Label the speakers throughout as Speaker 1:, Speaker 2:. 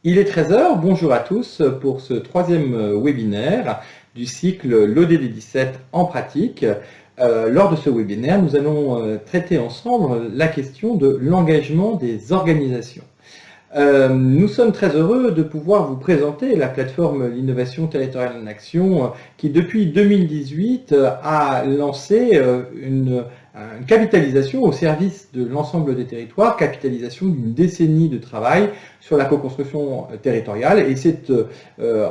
Speaker 1: Il est 13 heures. Bonjour à tous pour ce troisième webinaire du cycle l'ODD 17 en pratique. Lors de ce webinaire, nous allons traiter ensemble la question de l'engagement des organisations. Nous sommes très heureux de pouvoir vous présenter la plateforme L'innovation territoriale en action qui, depuis 2018, a lancé une capitalisation au service de l'ensemble des territoires, capitalisation d'une décennie de travail sur la co-construction territoriale. Et c'est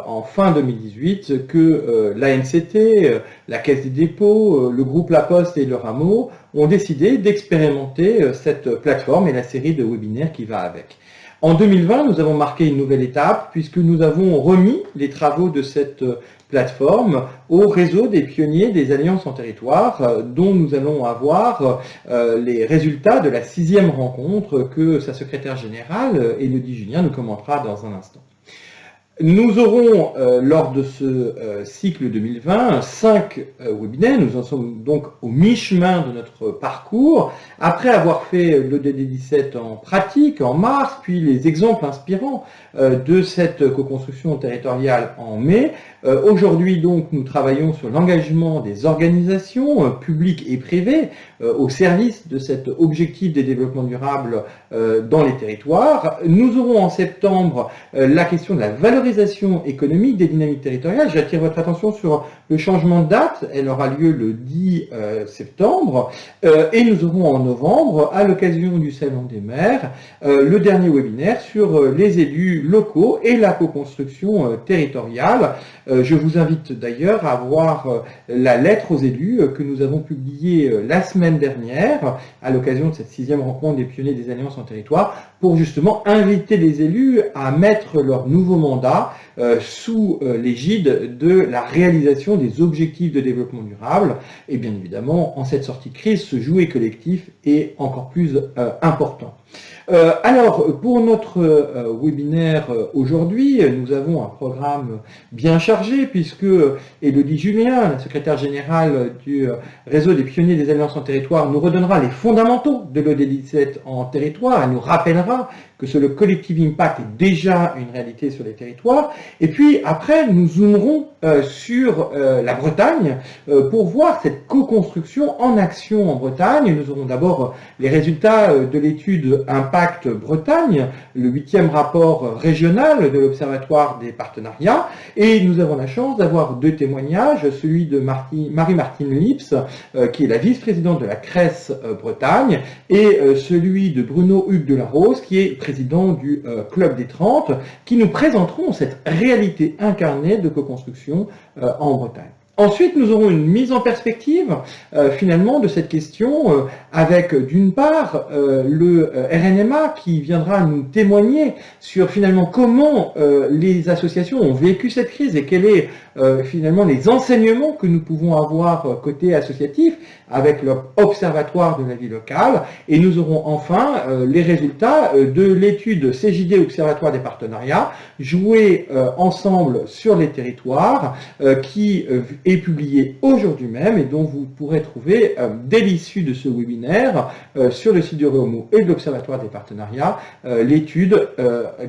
Speaker 1: en fin 2018 que l'ANCT, la Caisse des dépôts, le groupe La Poste et le Rameau ont décidé d'expérimenter cette plateforme et la série de webinaires qui va avec. En 2020, nous avons marqué une nouvelle étape puisque nous avons remis les travaux de cette plateforme au réseau des pionniers des alliances en territoire dont nous allons avoir les résultats de la 6e rencontre que sa secrétaire générale, Élodie Julien, nous commentera dans un instant. Nous aurons, lors de ce cycle 2020, 5 webinaires. Nous en sommes donc au mi-chemin de notre parcours. Après avoir fait l'ODD 17 en pratique en mars, puis les exemples inspirants de cette co-construction territoriale en mai, aujourd'hui donc nous travaillons sur l'engagement des organisations publiques et privées au service de cet objectif des développements durables dans les territoires. Nous aurons en septembre la question de la valorisation économique des dynamiques territoriales. J'attire votre attention sur le changement de date. Elle aura lieu le 10 septembre. Et nous aurons en novembre, à l'occasion du Salon des maires, le dernier webinaire sur les élus locaux et la co-construction territoriale. Je vous invite d'ailleurs à voir la lettre aux élus que nous avons publiée la semaine dernière à l'occasion de cette 6e rencontre des pionniers des alliances en territoire pour justement inviter les élus à mettre leur nouveau mandat sous l'égide de la réalisation des objectifs de développement durable. Et bien évidemment, en cette sortie de crise, ce jouet collectif est encore plus important. Alors, pour notre webinaire aujourd'hui, nous avons un programme bien chargé puisque Élodie Julien, la secrétaire générale du réseau des pionniers des alliances en territoire, nous redonnera les fondamentaux de l'ODD 17 en territoire. Elle nous rappellera que le collective impact est déjà une réalité sur les territoires. Et puis après, nous zoomerons sur la Bretagne pour voir cette co-construction en action en Bretagne. Nous aurons d'abord les résultats de l'étude Impact Bretagne, le 8e rapport régional de l'Observatoire des partenariats. Et nous avons la chance d'avoir 2 témoignages, celui de Marie-Martine Lips, qui est la vice-présidente de la CRES Bretagne, et celui de Bruno Hugues de la Rose, qui est président du Club des 30, qui nous présenteront cette réalité incarnée de co-construction en Bretagne. Ensuite, nous aurons une mise en perspective, finalement, de cette question avec, d'une part, le RNMA qui viendra nous témoigner sur, finalement, comment les associations ont vécu cette crise et quels sont, finalement, les enseignements que nous pouvons avoir côté associatif avec leur observatoire de la vie locale. Et nous aurons enfin les résultats de l'étude CJD Observatoire des partenariats, jouée ensemble sur les territoires, qui est publié aujourd'hui même et dont vous pourrez trouver dès l'issue de ce webinaire sur le site du REOMO et de l'Observatoire des partenariats, l'étude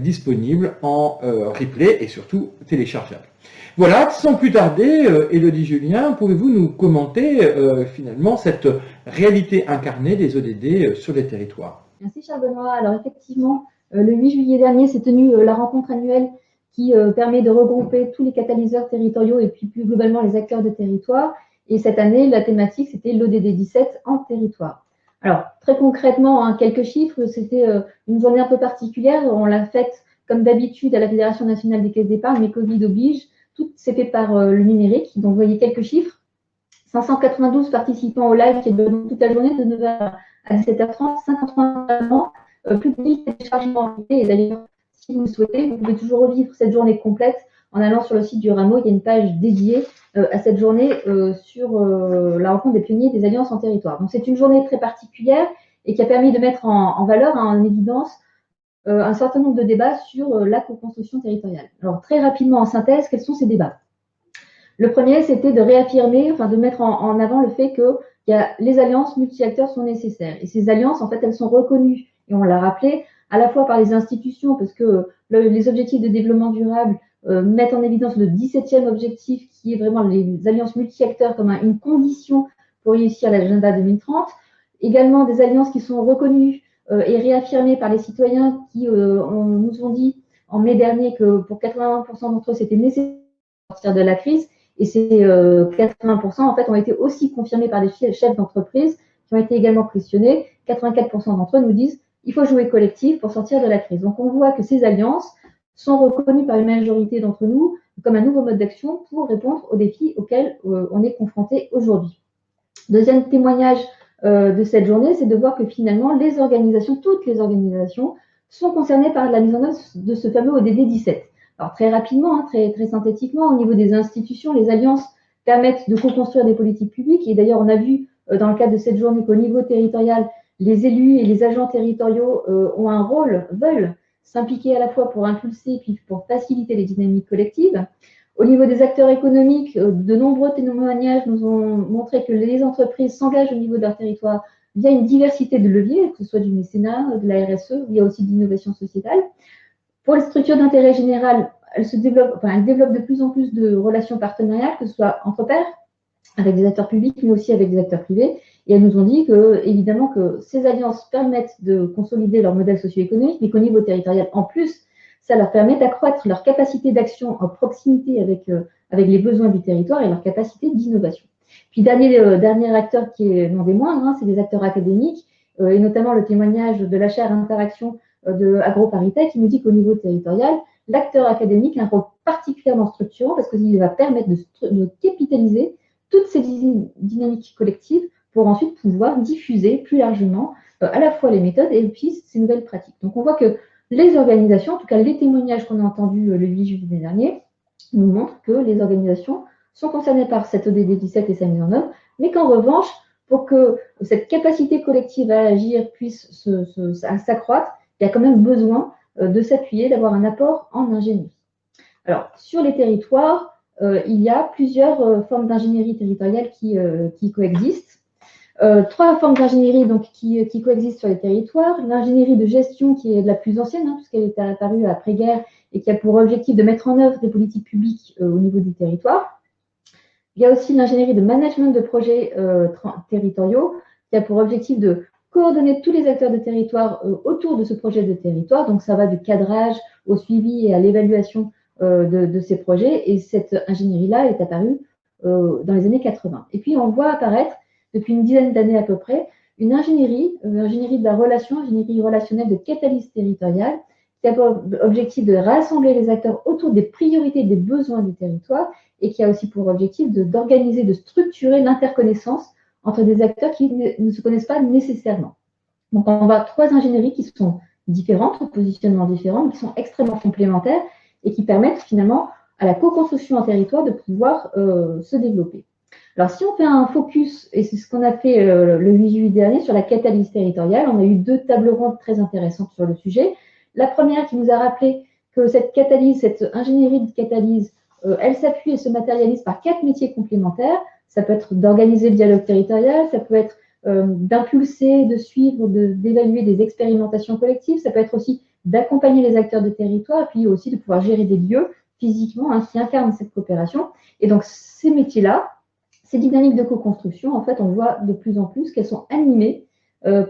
Speaker 1: disponible en replay et surtout téléchargeable. Voilà, sans plus tarder, Élodie Julien, pouvez-vous nous commenter finalement cette réalité incarnée des ODD sur les territoires?
Speaker 2: Merci Charles Benoît. Alors effectivement, le 8 juillet dernier s'est tenue la rencontre annuelle qui permet de regrouper tous les catalyseurs territoriaux et puis plus globalement les acteurs de territoire. Et cette année, la thématique, c'était l'ODD 17 en territoire. Alors très concrètement, quelques chiffres, c'était une journée un peu particulière. On l'a faite comme d'habitude à la Fédération nationale des caisses d'épargne, mais Covid oblige. Tout s'est fait par le numérique. Donc vous voyez quelques chiffres. 592 participants au live qui est de toute la journée de 9h à 17h30, 53 plus de 10 téléchargements. Et d'ailleurs, si vous le souhaitez, vous pouvez toujours revivre cette journée complète en allant sur le site du Rameau. Il y a une page dédiée à cette journée sur la rencontre des pionniers des alliances en territoire. Donc c'est une journée très particulière et qui a permis de mettre en valeur, en évidence, un certain nombre de débats sur la co-construction territoriale. Alors très rapidement en synthèse, quels sont ces débats? Le premier, c'était de réaffirmer, de mettre en avant le fait que les alliances multi-acteurs sont nécessaires. Et ces alliances, en fait, elles sont reconnues, et on l'a rappelé, à la fois par les institutions, parce que les objectifs de développement durable mettent en évidence le 17e objectif, qui est vraiment les alliances multi-acteurs comme une condition pour réussir l'agenda 2030. Également des alliances qui sont reconnues et réaffirmées par les citoyens qui nous ont dit en mai dernier que pour 80% d'entre eux, c'était nécessaire de sortir de la crise. Et ces 80% en fait ont été aussi confirmés par des chefs d'entreprise qui ont été également questionnés. 84% d'entre eux nous disent il faut jouer collectif pour sortir de la crise. Donc on voit que ces alliances sont reconnues par une majorité d'entre nous comme un nouveau mode d'action pour répondre aux défis auxquels on est confronté aujourd'hui. Deuxième témoignage de cette journée, c'est de voir que finalement les organisations, toutes les organisations, sont concernées par la mise en œuvre de ce fameux ODD 17. Alors très rapidement, très synthétiquement, au niveau des institutions, les alliances permettent de co-construire des politiques publiques. Et d'ailleurs, on a vu dans le cadre de cette journée qu'au niveau territorial, les élus et les agents territoriaux ont un rôle, veulent s'impliquer à la fois pour impulser et puis pour faciliter les dynamiques collectives. Au niveau des acteurs économiques, de nombreux témoignages nous ont montré que les entreprises s'engagent au niveau de leur territoire via une diversité de leviers, que ce soit du mécénat, de la RSE, où il y a aussi de l'innovation sociétale. Pour les structures d'intérêt général, elles développent de plus en plus de relations partenariales, que ce soit entre pairs, avec des acteurs publics, mais aussi avec des acteurs privés. Et elles nous ont dit que, évidemment, que ces alliances permettent de consolider leur modèle socio-économique, mais qu'au niveau territorial, en plus, ça leur permet d'accroître leur capacité d'action en proximité avec les besoins du territoire et leur capacité d'innovation. Puis, dernier acteur qui est non des moindres, c'est les acteurs académiques, et notamment le témoignage de la chaire Interaction de AgroParisTech qui nous dit qu'au niveau territorial, l'acteur académique a un rôle particulièrement structurant parce qu'il va permettre de capitaliser toutes ces dynamiques collectives pour ensuite pouvoir diffuser plus largement à la fois les méthodes et puis ces nouvelles pratiques. Donc on voit que les organisations, en tout cas les témoignages qu'on a entendus le 8 juillet dernier, nous montrent que les organisations sont concernées par cette ODD 17 et sa mise en œuvre, mais qu'en revanche, pour que cette capacité collective à agir puisse s'accroître, il y a quand même besoin de s'appuyer, d'avoir un apport en ingénierie. Alors, sur les territoires, il y a plusieurs formes d'ingénierie territoriale qui coexistent. 3 formes d'ingénierie qui coexistent sur les territoires. L'ingénierie de gestion qui est la plus ancienne, puisqu'elle est apparue après-guerre et qui a pour objectif de mettre en œuvre des politiques publiques au niveau du territoire. Il y a aussi l'ingénierie de management de projets territoriaux qui a pour objectif de coordonner tous les acteurs de territoire autour de ce projet de territoire. Donc, ça va du cadrage au suivi et à l'évaluation de ces projets. Et cette ingénierie-là est apparue dans les années 80. Et puis, on voit apparaître, depuis une dizaine d'années à peu près, une ingénierie de la relation, ingénierie relationnelle de catalyse territoriale, qui a pour objectif de rassembler les acteurs autour des priorités et des besoins du territoire et qui a aussi pour objectif d'organiser, de structurer l'interconnaissance entre des acteurs qui ne se connaissent pas nécessairement. Donc, on voit 3 ingénieries qui sont différentes, au positionnement différent, mais qui sont extrêmement complémentaires et qui permettent finalement à la co-construction en territoire de pouvoir se développer. Alors, si on fait un focus, et c'est ce qu'on a fait le 8 juillet dernier sur la catalyse territoriale, on a eu 2 tables rondes très intéressantes sur le sujet. La première qui nous a rappelé que cette catalyse, cette ingénierie de catalyse, elle s'appuie et se matérialise par 4 métiers complémentaires. Ça peut être d'organiser le dialogue territorial, ça peut être d'impulser, de suivre, d'évaluer des expérimentations collectives, ça peut être aussi d'accompagner les acteurs de territoire, et puis aussi de pouvoir gérer des lieux physiquement qui incarnent cette coopération. Et donc, ces métiers-là, ces dynamiques de co-construction, en fait, on voit de plus en plus qu'elles sont animées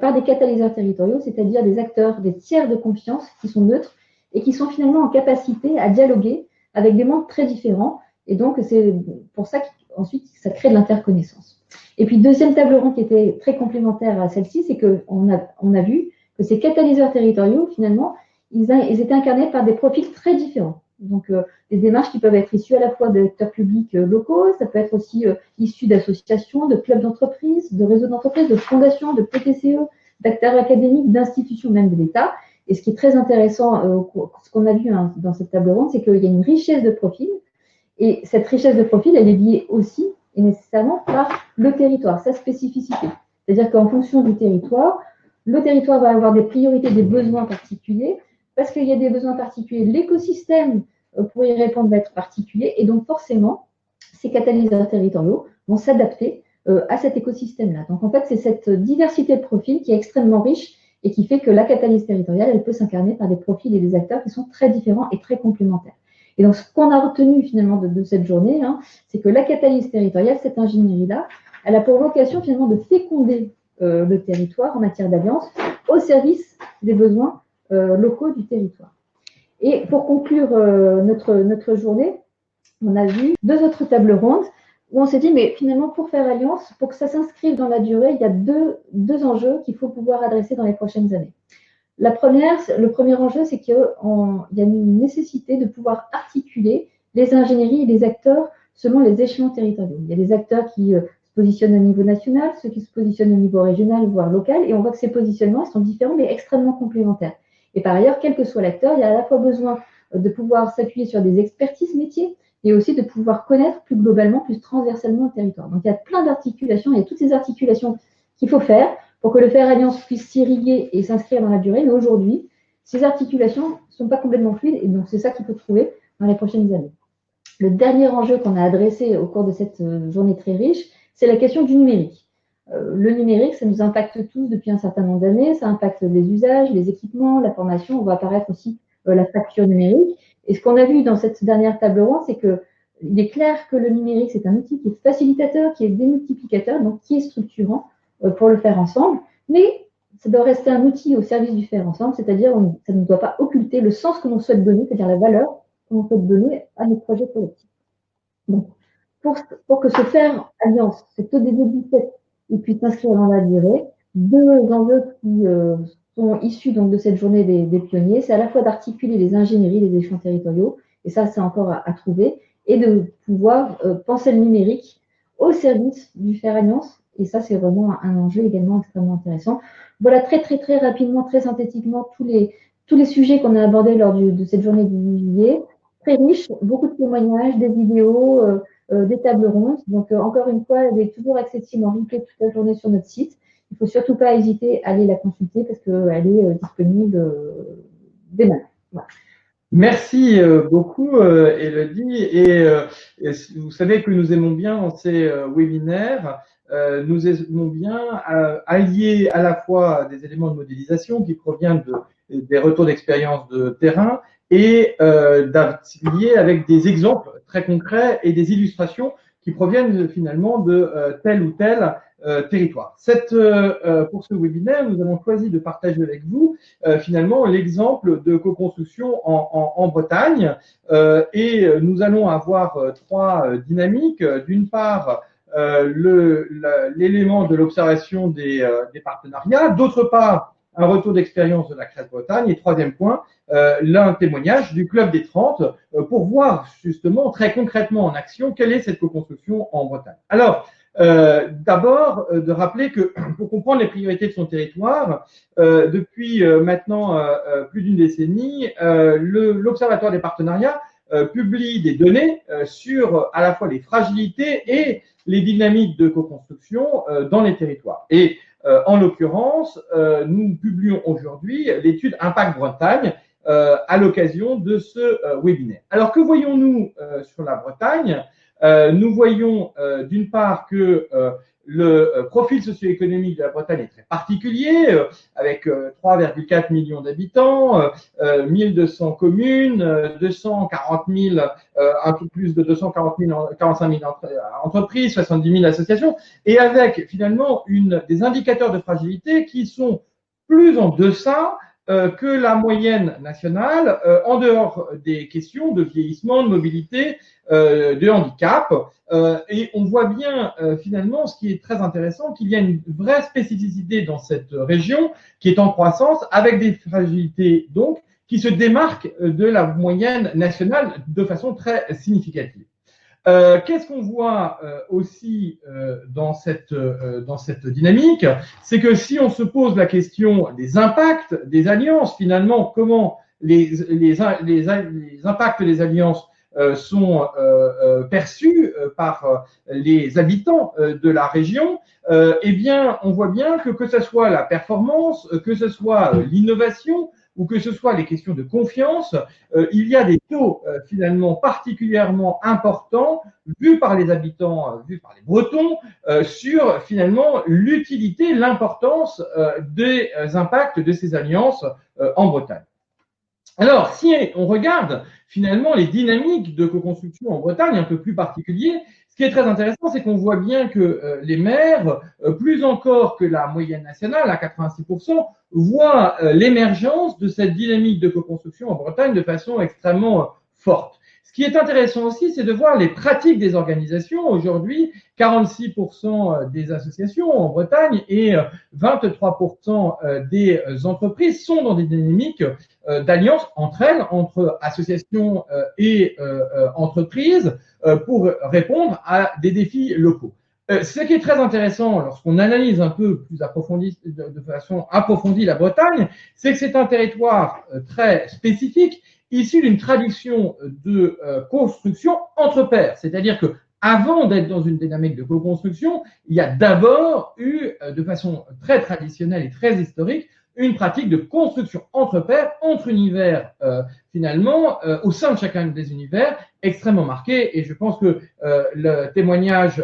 Speaker 2: par des catalyseurs territoriaux, c'est-à-dire des acteurs, des tiers de confiance qui sont neutres et qui sont finalement en capacité à dialoguer avec des mondes très différents. Et donc, c'est pour ça qu'ensuite, ça crée de l'interconnaissance. Et puis, deuxième table ronde qui était très complémentaire à celle-ci, c'est qu'on a vu que ces catalyseurs territoriaux, finalement, ils étaient incarnés par des profils très différents. Donc, des démarches qui peuvent être issues à la fois d'acteurs publics locaux, ça peut être aussi issu d'associations, de clubs d'entreprises, de réseaux d'entreprises, de fondations, de PTCE, d'acteurs académiques, d'institutions même de l'État. Et ce qui est très intéressant, ce qu'on a vu dans cette table ronde, c'est qu'il y a une richesse de profils. Et cette richesse de profils, elle est liée aussi et nécessairement par le territoire, sa spécificité. C'est-à-dire qu'en fonction du territoire, le territoire va avoir des priorités, des besoins particuliers. Parce qu'il y a des besoins particuliers, l'écosystème pour y répondre va être particulier. Et donc, forcément, ces catalyseurs territoriaux vont s'adapter à cet écosystème-là. Donc, en fait, c'est cette diversité de profils qui est extrêmement riche et qui fait que la catalyse territoriale, elle peut s'incarner par des profils et des acteurs qui sont très différents et très complémentaires. Et donc, ce qu'on a retenu finalement de cette journée, c'est que la catalyse territoriale, cette ingénierie-là, elle a pour vocation finalement de féconder le territoire en matière d'alliance au service des besoins locaux du territoire. Et pour conclure notre journée, on a vu 2 autres tables rondes où on s'est dit, mais finalement, pour faire alliance, pour que ça s'inscrive dans la durée, il y a deux enjeux qu'il faut pouvoir adresser dans les prochaines années. Le premier enjeu, c'est qu'il y a une nécessité de pouvoir articuler les ingénieries et les acteurs selon les échelons territoriaux. Il y a des acteurs qui se positionnent au niveau national, ceux qui se positionnent au niveau régional, voire local, et on voit que ces positionnements sont différents, mais extrêmement complémentaires. Et par ailleurs, quel que soit l'acteur, il y a à la fois besoin de pouvoir s'appuyer sur des expertises métiers, et aussi de pouvoir connaître plus globalement, plus transversalement le territoire. Donc il y a plein d'articulations, il y a toutes ces articulations qu'il faut faire pour que le fer alliance puisse s'irriguer et s'inscrire dans la durée. Mais aujourd'hui, ces articulations ne sont pas complètement fluides, et donc c'est ça qu'il faut trouver dans les prochaines années. Le dernier enjeu qu'on a adressé au cours de cette journée très riche, c'est la question du numérique. Le numérique, ça nous impacte tous depuis un certain nombre d'années, ça impacte les usages, les équipements, la formation, on va apparaître aussi la facture numérique. Et ce qu'on a vu dans cette dernière table ronde, c'est qu'il est clair que le numérique, c'est un outil qui est facilitateur, qui est démultiplicateur, donc qui est structurant pour le faire ensemble, mais ça doit rester un outil au service du faire ensemble, c'est-à-dire ça ne doit pas occulter le sens que l'on souhaite donner, c'est-à-dire la valeur que l'on souhaite donner à nos projets collectifs. Donc, pour que ce faire alliance, cet ODD 17, il puisse s'inscrire dans la durée, 2 enjeux qui sont issus donc de cette journée des pionniers, c'est à la fois d'articuler les ingénieries, les échelons territoriaux, et ça c'est encore à trouver, et de pouvoir penser le numérique au service du faire alliance, et ça c'est vraiment un enjeu également extrêmement intéressant. Voilà très rapidement, très synthétiquement tous les sujets qu'on a abordés lors de cette journée du 8 juillet, très riche, beaucoup de témoignages, des vidéos, des tables rondes. Donc encore une fois, elle est toujours accessible en replay toute la journée sur notre site. Il ne faut surtout pas hésiter à aller la consulter parce qu'elle est disponible dès maintenant. Voilà.
Speaker 1: Merci beaucoup, Élodie. Et vous savez que nous aimons bien dans ces webinaires, nous aimons bien allier à la fois des éléments de modélisation qui proviennent des retours d'expérience de terrain et d'allier avec des exemples très concrets et des illustrations qui proviennent finalement de tel ou tel territoire. Pour ce webinaire, nous avons choisi de partager avec vous finalement l'exemple de co-construction en Bretagne et nous allons avoir 3 dynamiques. D'une part, l'élément de l'observation des partenariats, d'autre part, un retour d'expérience de la CRES Bretagne et troisième point, un témoignage du Club des 30 pour voir justement très concrètement en action quelle est cette co-construction en Bretagne. Alors, d'abord, de rappeler que pour comprendre les priorités de son territoire, depuis maintenant plus d'une décennie, l'Observatoire des partenariats publie des données sur à la fois les fragilités et les dynamiques de co-construction dans les territoires. Et en l'occurrence, nous publions aujourd'hui l'étude Impact Bretagne à l'occasion de ce webinaire. Alors, que voyons-nous sur la Bretagne ? Nous voyons d'une part que le profil socio-économique de la Bretagne est très particulier, avec 3,4 millions d'habitants, 1200 communes, 240 000, un peu plus de 240 000, 45 000 entreprises, 70 000 associations, et avec finalement des indicateurs de fragilité qui sont plus en deçà que la moyenne nationale, en dehors des questions de vieillissement, de mobilité, de handicap. Et on voit bien finalement, ce qui est très intéressant, qu'il y a une vraie spécificité dans cette région qui est en croissance, avec des fragilités donc qui se démarquent de la moyenne nationale de façon très significative. Qu'est-ce qu'on voit aussi dans cette dynamique? C'est que si on se pose la question des impacts des alliances, finalement, comment les impacts des alliances sont perçus par les habitants de la région, eh bien, on voit bien que ce soit la performance, que ce soit l'innovation, ou que ce soit les questions de confiance, il y a des taux finalement particulièrement importants vus par les habitants, vus par les Bretons, sur finalement l'utilité, l'importance des impacts de ces alliances en Bretagne. Alors, si on regarde finalement les dynamiques de co-construction en Bretagne, un peu plus particulier, ce qui est très intéressant, c'est qu'on voit bien que les maires, plus encore que la moyenne nationale, à 86%, voient l'émergence de cette dynamique de co-construction en Bretagne de façon extrêmement forte. Ce qui est intéressant aussi, c'est de voir les pratiques des organisations. Aujourd'hui, 46% des associations en Bretagne et 23% des entreprises sont dans des dynamiques d'alliance entre elles, entre associations et entreprises, pour répondre à des défis locaux. Ce qui est très intéressant lorsqu'on analyse un peu plus approfondi, de façon approfondie la Bretagne, c'est que c'est un territoire très spécifique, issu d'une tradition de construction entre pairs. C'est-à-dire que avant d'être dans une dynamique de co-construction, il y a d'abord eu, de façon très traditionnelle et très historique, une pratique de construction entre pairs, entre univers, finalement, au sein de chacun des univers, extrêmement marqué. Et je pense que le témoignage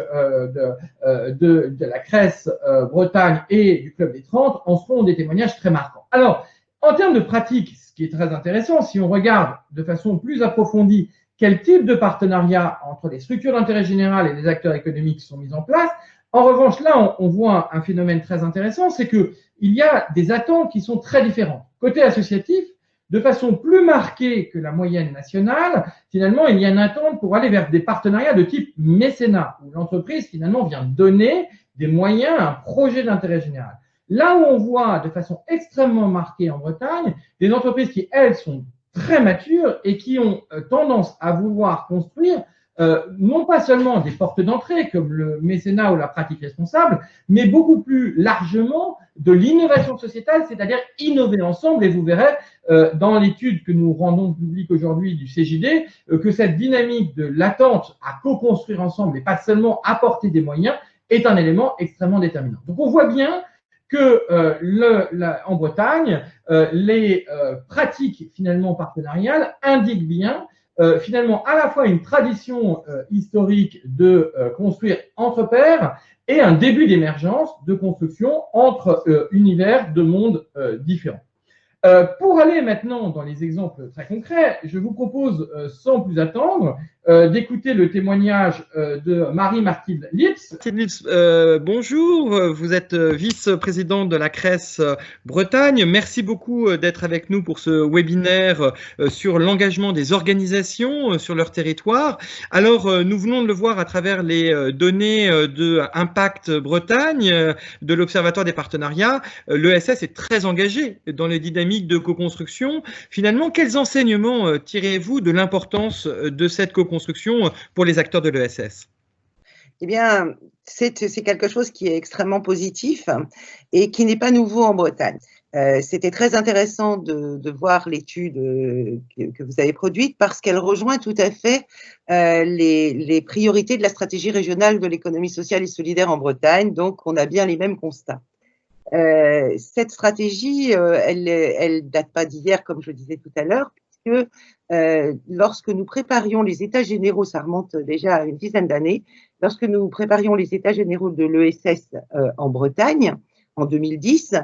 Speaker 1: de la Cresse Bretagne et du Club des 30 en seront des témoignages très marquants. Alors, en termes de pratique, ce qui est très intéressant, si on regarde de façon plus approfondie quel type de partenariat entre les structures d'intérêt général et les acteurs économiques sont mis en place, en revanche, là, on voit un phénomène très intéressant, c'est qu'il y a des attentes qui sont très différentes. Côté associatif, de façon plus marquée que la moyenne nationale, finalement, il y a une attente pour aller vers des partenariats de type mécénat, où l'entreprise, finalement, vient donner des moyens à un projet d'intérêt général. Là où on voit de façon extrêmement marquée en Bretagne, des entreprises qui, elles, sont très matures et qui ont tendance à vouloir construire non pas seulement des portes d'entrée comme le mécénat ou la pratique responsable, mais beaucoup plus largement de l'innovation sociétale, c'est-à-dire innover ensemble. Et vous verrez dans l'étude que nous rendons publique aujourd'hui du CJD que cette dynamique de l'attente à co-construire ensemble et pas seulement apporter des moyens est un élément extrêmement déterminant. Donc on voit bien que en Bretagne, les pratiques finalement partenariales indiquent bien finalement à la fois une tradition historique de construire entre pairs et un début d'émergence de construction entre univers de mondes différents. Pour aller maintenant dans les exemples très concrets, je vous propose, sans plus attendre, d'écouter le témoignage de Marie-Martine Lips.
Speaker 3: Martine Lips, bonjour, vous êtes vice-présidente de la Cresse Bretagne. Merci beaucoup d'être avec nous pour ce webinaire sur l'engagement des organisations sur leur territoire. Alors, nous venons de le voir à travers les données de Impact Bretagne, de l'Observatoire des partenariats. L'ESS est très engagé dans les dynamiques de co-construction. Finalement, quels enseignements tirez-vous de l'importance de cette co-construction pour les acteurs de l'ESS?
Speaker 4: Eh bien, c'est quelque chose qui est extrêmement positif et qui n'est pas nouveau en Bretagne. C'était très intéressant de voir l'étude que vous avez produite parce qu'elle rejoint tout à fait les priorités de la stratégie régionale de l'économie sociale et solidaire en Bretagne. Donc, on a bien les mêmes constats. Cette stratégie, elle date pas d'hier, comme je le disais tout à l'heure, puisque lorsque nous préparions les états généraux, ça remonte déjà à une dizaine d'années, lorsque nous préparions les états généraux de l'ESS en Bretagne, en 2010,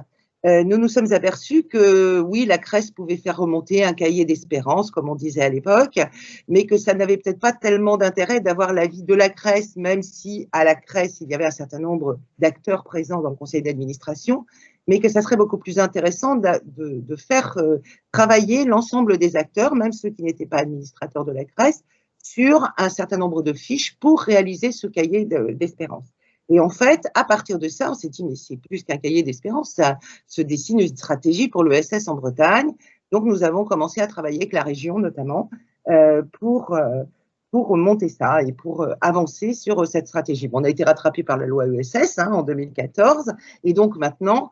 Speaker 4: nous nous sommes aperçus que oui, la Cresse pouvait faire remonter un cahier d'espérance, comme on disait à l'époque, mais que ça n'avait peut-être pas tellement d'intérêt d'avoir l'avis de la Cresse, même si à la Cresse, il y avait un certain nombre d'acteurs présents dans le conseil d'administration, mais que ça serait beaucoup plus intéressant de faire travailler l'ensemble des acteurs, même ceux qui n'étaient pas administrateurs de la Cresse, sur un certain nombre de fiches pour réaliser ce cahier d'espérance. Et en fait, à partir de ça, on s'est dit, mais c'est plus qu'un cahier d'espérance, ça se dessine une stratégie pour l'ESS en Bretagne. Donc, nous avons commencé à travailler avec la région, notamment, pour monter ça et pour avancer sur cette stratégie. Bon, on a été rattrapé par la loi ESS en 2014. Et donc, maintenant,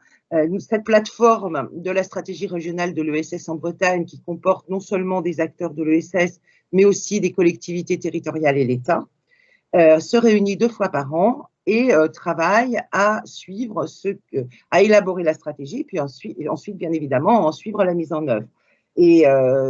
Speaker 4: cette plateforme de la stratégie régionale de l'ESS en Bretagne, qui comporte non seulement des acteurs de l'ESS, mais aussi des collectivités territoriales et l'État, se réunit 2 fois par an et travaille à suivre à élaborer la stratégie, puis ensuite, bien évidemment, en suivre la mise en œuvre. Et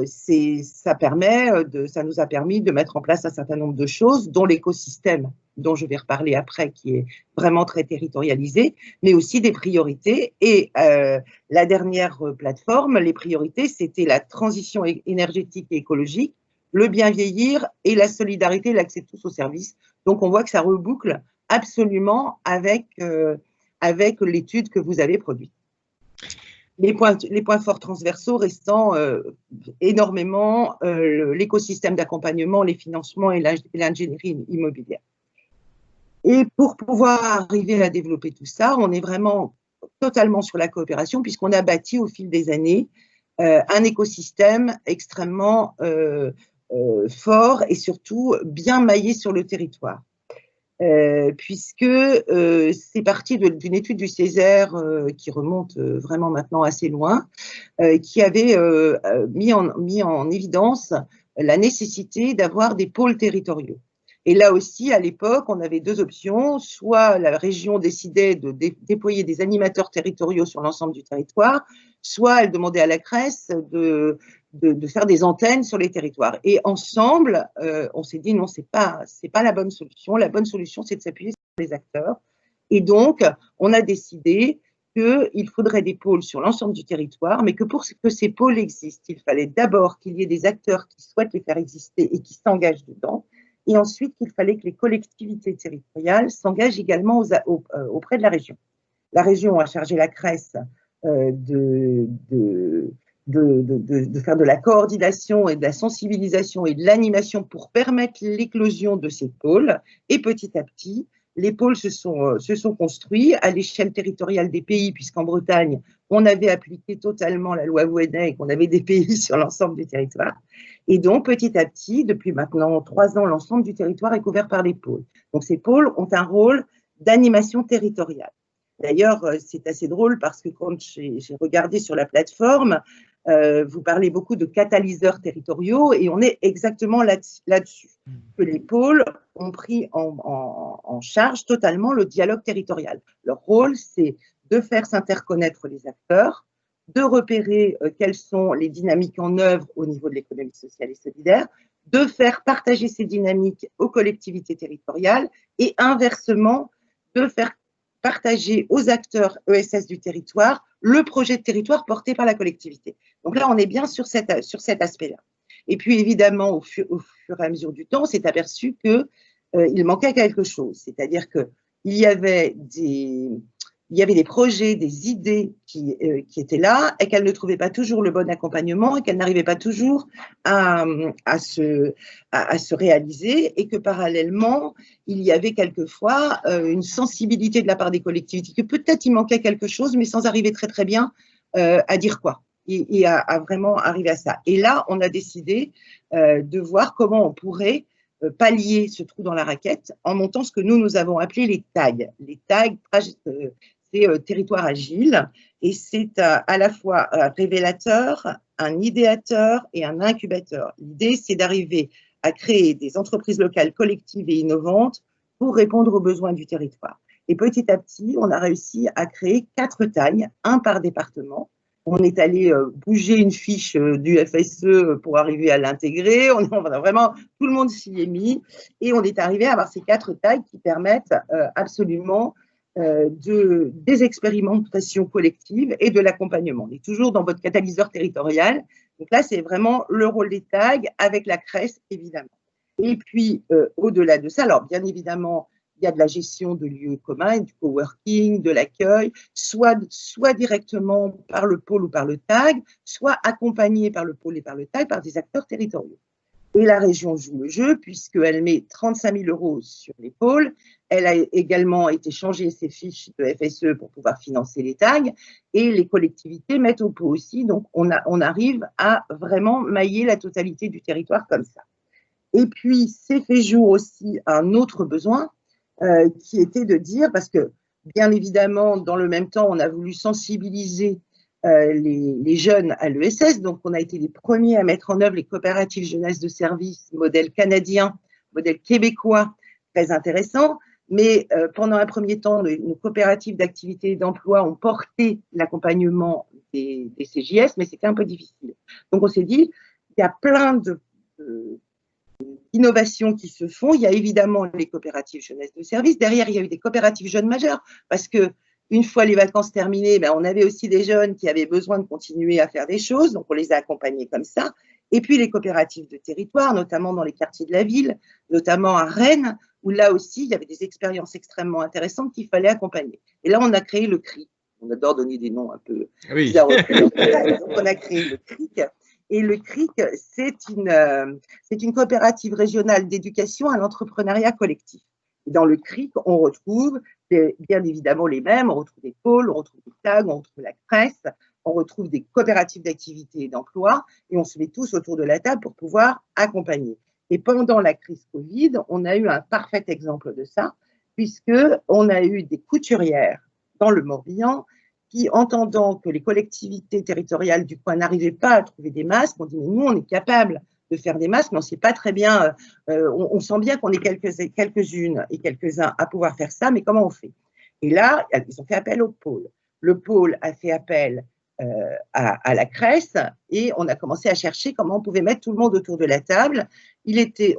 Speaker 4: ça nous a permis de mettre en place un certain nombre de choses, dont l'écosystème, dont je vais reparler après, qui est vraiment très territorialisé, mais aussi des priorités. Et la dernière plateforme, les priorités, c'était la transition énergétique et écologique, le bien vieillir et la solidarité et l'accès de tous aux services. Donc, on voit que ça reboucle absolument avec l'étude que vous avez produite. Les points forts transversaux restant énormément l'écosystème d'accompagnement, les financements et l'ingénierie immobilière. Et pour pouvoir arriver à développer tout ça, on est vraiment totalement sur la coopération, puisqu'on a bâti au fil des années un écosystème extrêmement fort et surtout bien maillé sur le territoire. Puisque c'est parti d'une étude du Césaire qui remonte vraiment maintenant assez loin, qui avait mis en évidence la nécessité d'avoir des pôles territoriaux. Et là aussi, à l'époque, on avait deux options. Soit la région décidait de déployer des animateurs territoriaux sur l'ensemble du territoire, soit elle demandait à la CRES de faire des antennes sur les territoires. Et ensemble, on s'est dit non, c'est pas la bonne solution. La bonne solution, c'est de s'appuyer sur les acteurs. Et donc, on a décidé qu'il faudrait des pôles sur l'ensemble du territoire, mais que pour que ces pôles existent, il fallait d'abord qu'il y ait des acteurs qui souhaitent les faire exister et qui s'engagent dedans. Et ensuite, qu'il fallait que les collectivités territoriales s'engagent également auprès de la région. La région a chargé la CRES de faire de la coordination et de la sensibilisation et de l'animation pour permettre l'éclosion de ces pôles. Et petit à petit, les pôles se sont construits à l'échelle territoriale des pays, puisqu'en Bretagne, on avait appliqué totalement la loi Ouinet et qu'on avait des pays sur l'ensemble du territoire. Et donc, petit à petit, depuis maintenant 3 ans, l'ensemble du territoire est couvert par les pôles. Donc, ces pôles ont un rôle d'animation territoriale. D'ailleurs, c'est assez drôle parce que quand j'ai regardé sur la plateforme, vous parlez beaucoup de catalyseurs territoriaux et on est exactement là-dessus. Que les pôles ont pris en charge totalement le dialogue territorial. Leur rôle, c'est de faire s'interconnaître les acteurs, de repérer quelles sont les dynamiques en œuvre au niveau de l'économie sociale et solidaire, de faire partager ces dynamiques aux collectivités territoriales et inversement, de faire partager aux acteurs ESS du territoire le projet de territoire porté par la collectivité. Donc là, on est bien sur cet aspect-là. Et puis évidemment, au fur et à mesure du temps, on s'est aperçu qu'il manquait quelque chose. C'est-à-dire qu'il y avait des projets, des idées qui étaient là et qu'elles ne trouvaient pas toujours le bon accompagnement et qu'elles n'arrivaient pas toujours à se réaliser et que parallèlement, il y avait quelquefois une sensibilité de la part des collectivités, que peut-être il manquait quelque chose, mais sans arriver très très bien à dire quoi et à vraiment arriver à ça. Et là, on a décidé de voir comment on pourrait pallier ce trou dans la raquette en montant ce que nous avons appelé les tags. Les tags, c'est territoire agile et c'est à la fois un révélateur, un idéateur et un incubateur. L'idée, c'est d'arriver à créer des entreprises locales collectives et innovantes pour répondre aux besoins du territoire. Et petit à petit, on a réussi à créer 4 tags, un par département. On est allé bouger une fiche du FSE pour arriver à l'intégrer. On a vraiment, tout le monde s'y est mis et on est arrivé à avoir ces 4 tags qui permettent absolument des expérimentations collectives et de l'accompagnement. On est toujours dans votre catalyseur territorial. Donc là, c'est vraiment le rôle des tags avec la CRES, évidemment. Et puis, au-delà de ça, alors bien évidemment, il y a de la gestion de lieux communs, du coworking, de l'accueil, soit directement par le pôle ou par le tag, soit accompagné par le pôle et par le tag par des acteurs territoriaux. Et la région joue le jeu puisqu'elle met 35 000 € sur les pôles. Elle a également été changer ses fiches de FSE pour pouvoir financer les tags et les collectivités mettent au pot aussi. Donc, on arrive à vraiment mailler la totalité du territoire comme ça. Et puis, c'est fait jour aussi à un autre besoin qui était de dire, parce que bien évidemment, dans le même temps, on a voulu sensibiliser les jeunes à l'ESS. Donc, on a été les premiers à mettre en œuvre les coopératives jeunesse de service, modèle canadien, modèle québécois, très intéressant. Mais pendant un premier temps, nos coopératives d'activité et d'emploi ont porté l'accompagnement des CJS, mais c'était un peu difficile. Donc on s'est dit, il y a plein d'innovations qui se font. Il y a évidemment les coopératives jeunesse de service. Derrière, il y a eu des coopératives jeunes majeurs, parce que une fois les vacances terminées, on avait aussi des jeunes qui avaient besoin de continuer à faire des choses, donc on les a accompagnés comme ça. Et puis les coopératives de territoire, notamment dans les quartiers de la ville, notamment à Rennes, où là aussi, il y avait des expériences extrêmement intéressantes qu'il fallait accompagner. Et là, on a créé le CRIC. On adore donner des noms un peu bizarres. Donc, on a créé le CRIC. Et le CRIC, c'est une coopérative régionale d'éducation à l'entrepreneuriat collectif. Et dans le CRIC, on retrouve bien évidemment les mêmes. On retrouve des pôles, on retrouve des tags, on retrouve la crèche, on retrouve des coopératives d'activité et d'emploi. Et on se met tous autour de la table pour pouvoir accompagner. Et pendant la crise Covid, on a eu un parfait exemple de ça, puisqu'on a eu des couturières dans le Morbihan qui, entendant que les collectivités territoriales du coin n'arrivaient pas à trouver des masques, ont dit « mais nous, on est capable de faire des masques, mais on ne sait pas très bien, on sent bien qu'on est quelques-unes et quelques-uns à pouvoir faire ça, mais comment on fait ?» Et là, ils ont fait appel au pôle. Le pôle a fait appel à la crèche et on a commencé à chercher comment on pouvait mettre tout le monde autour de la table.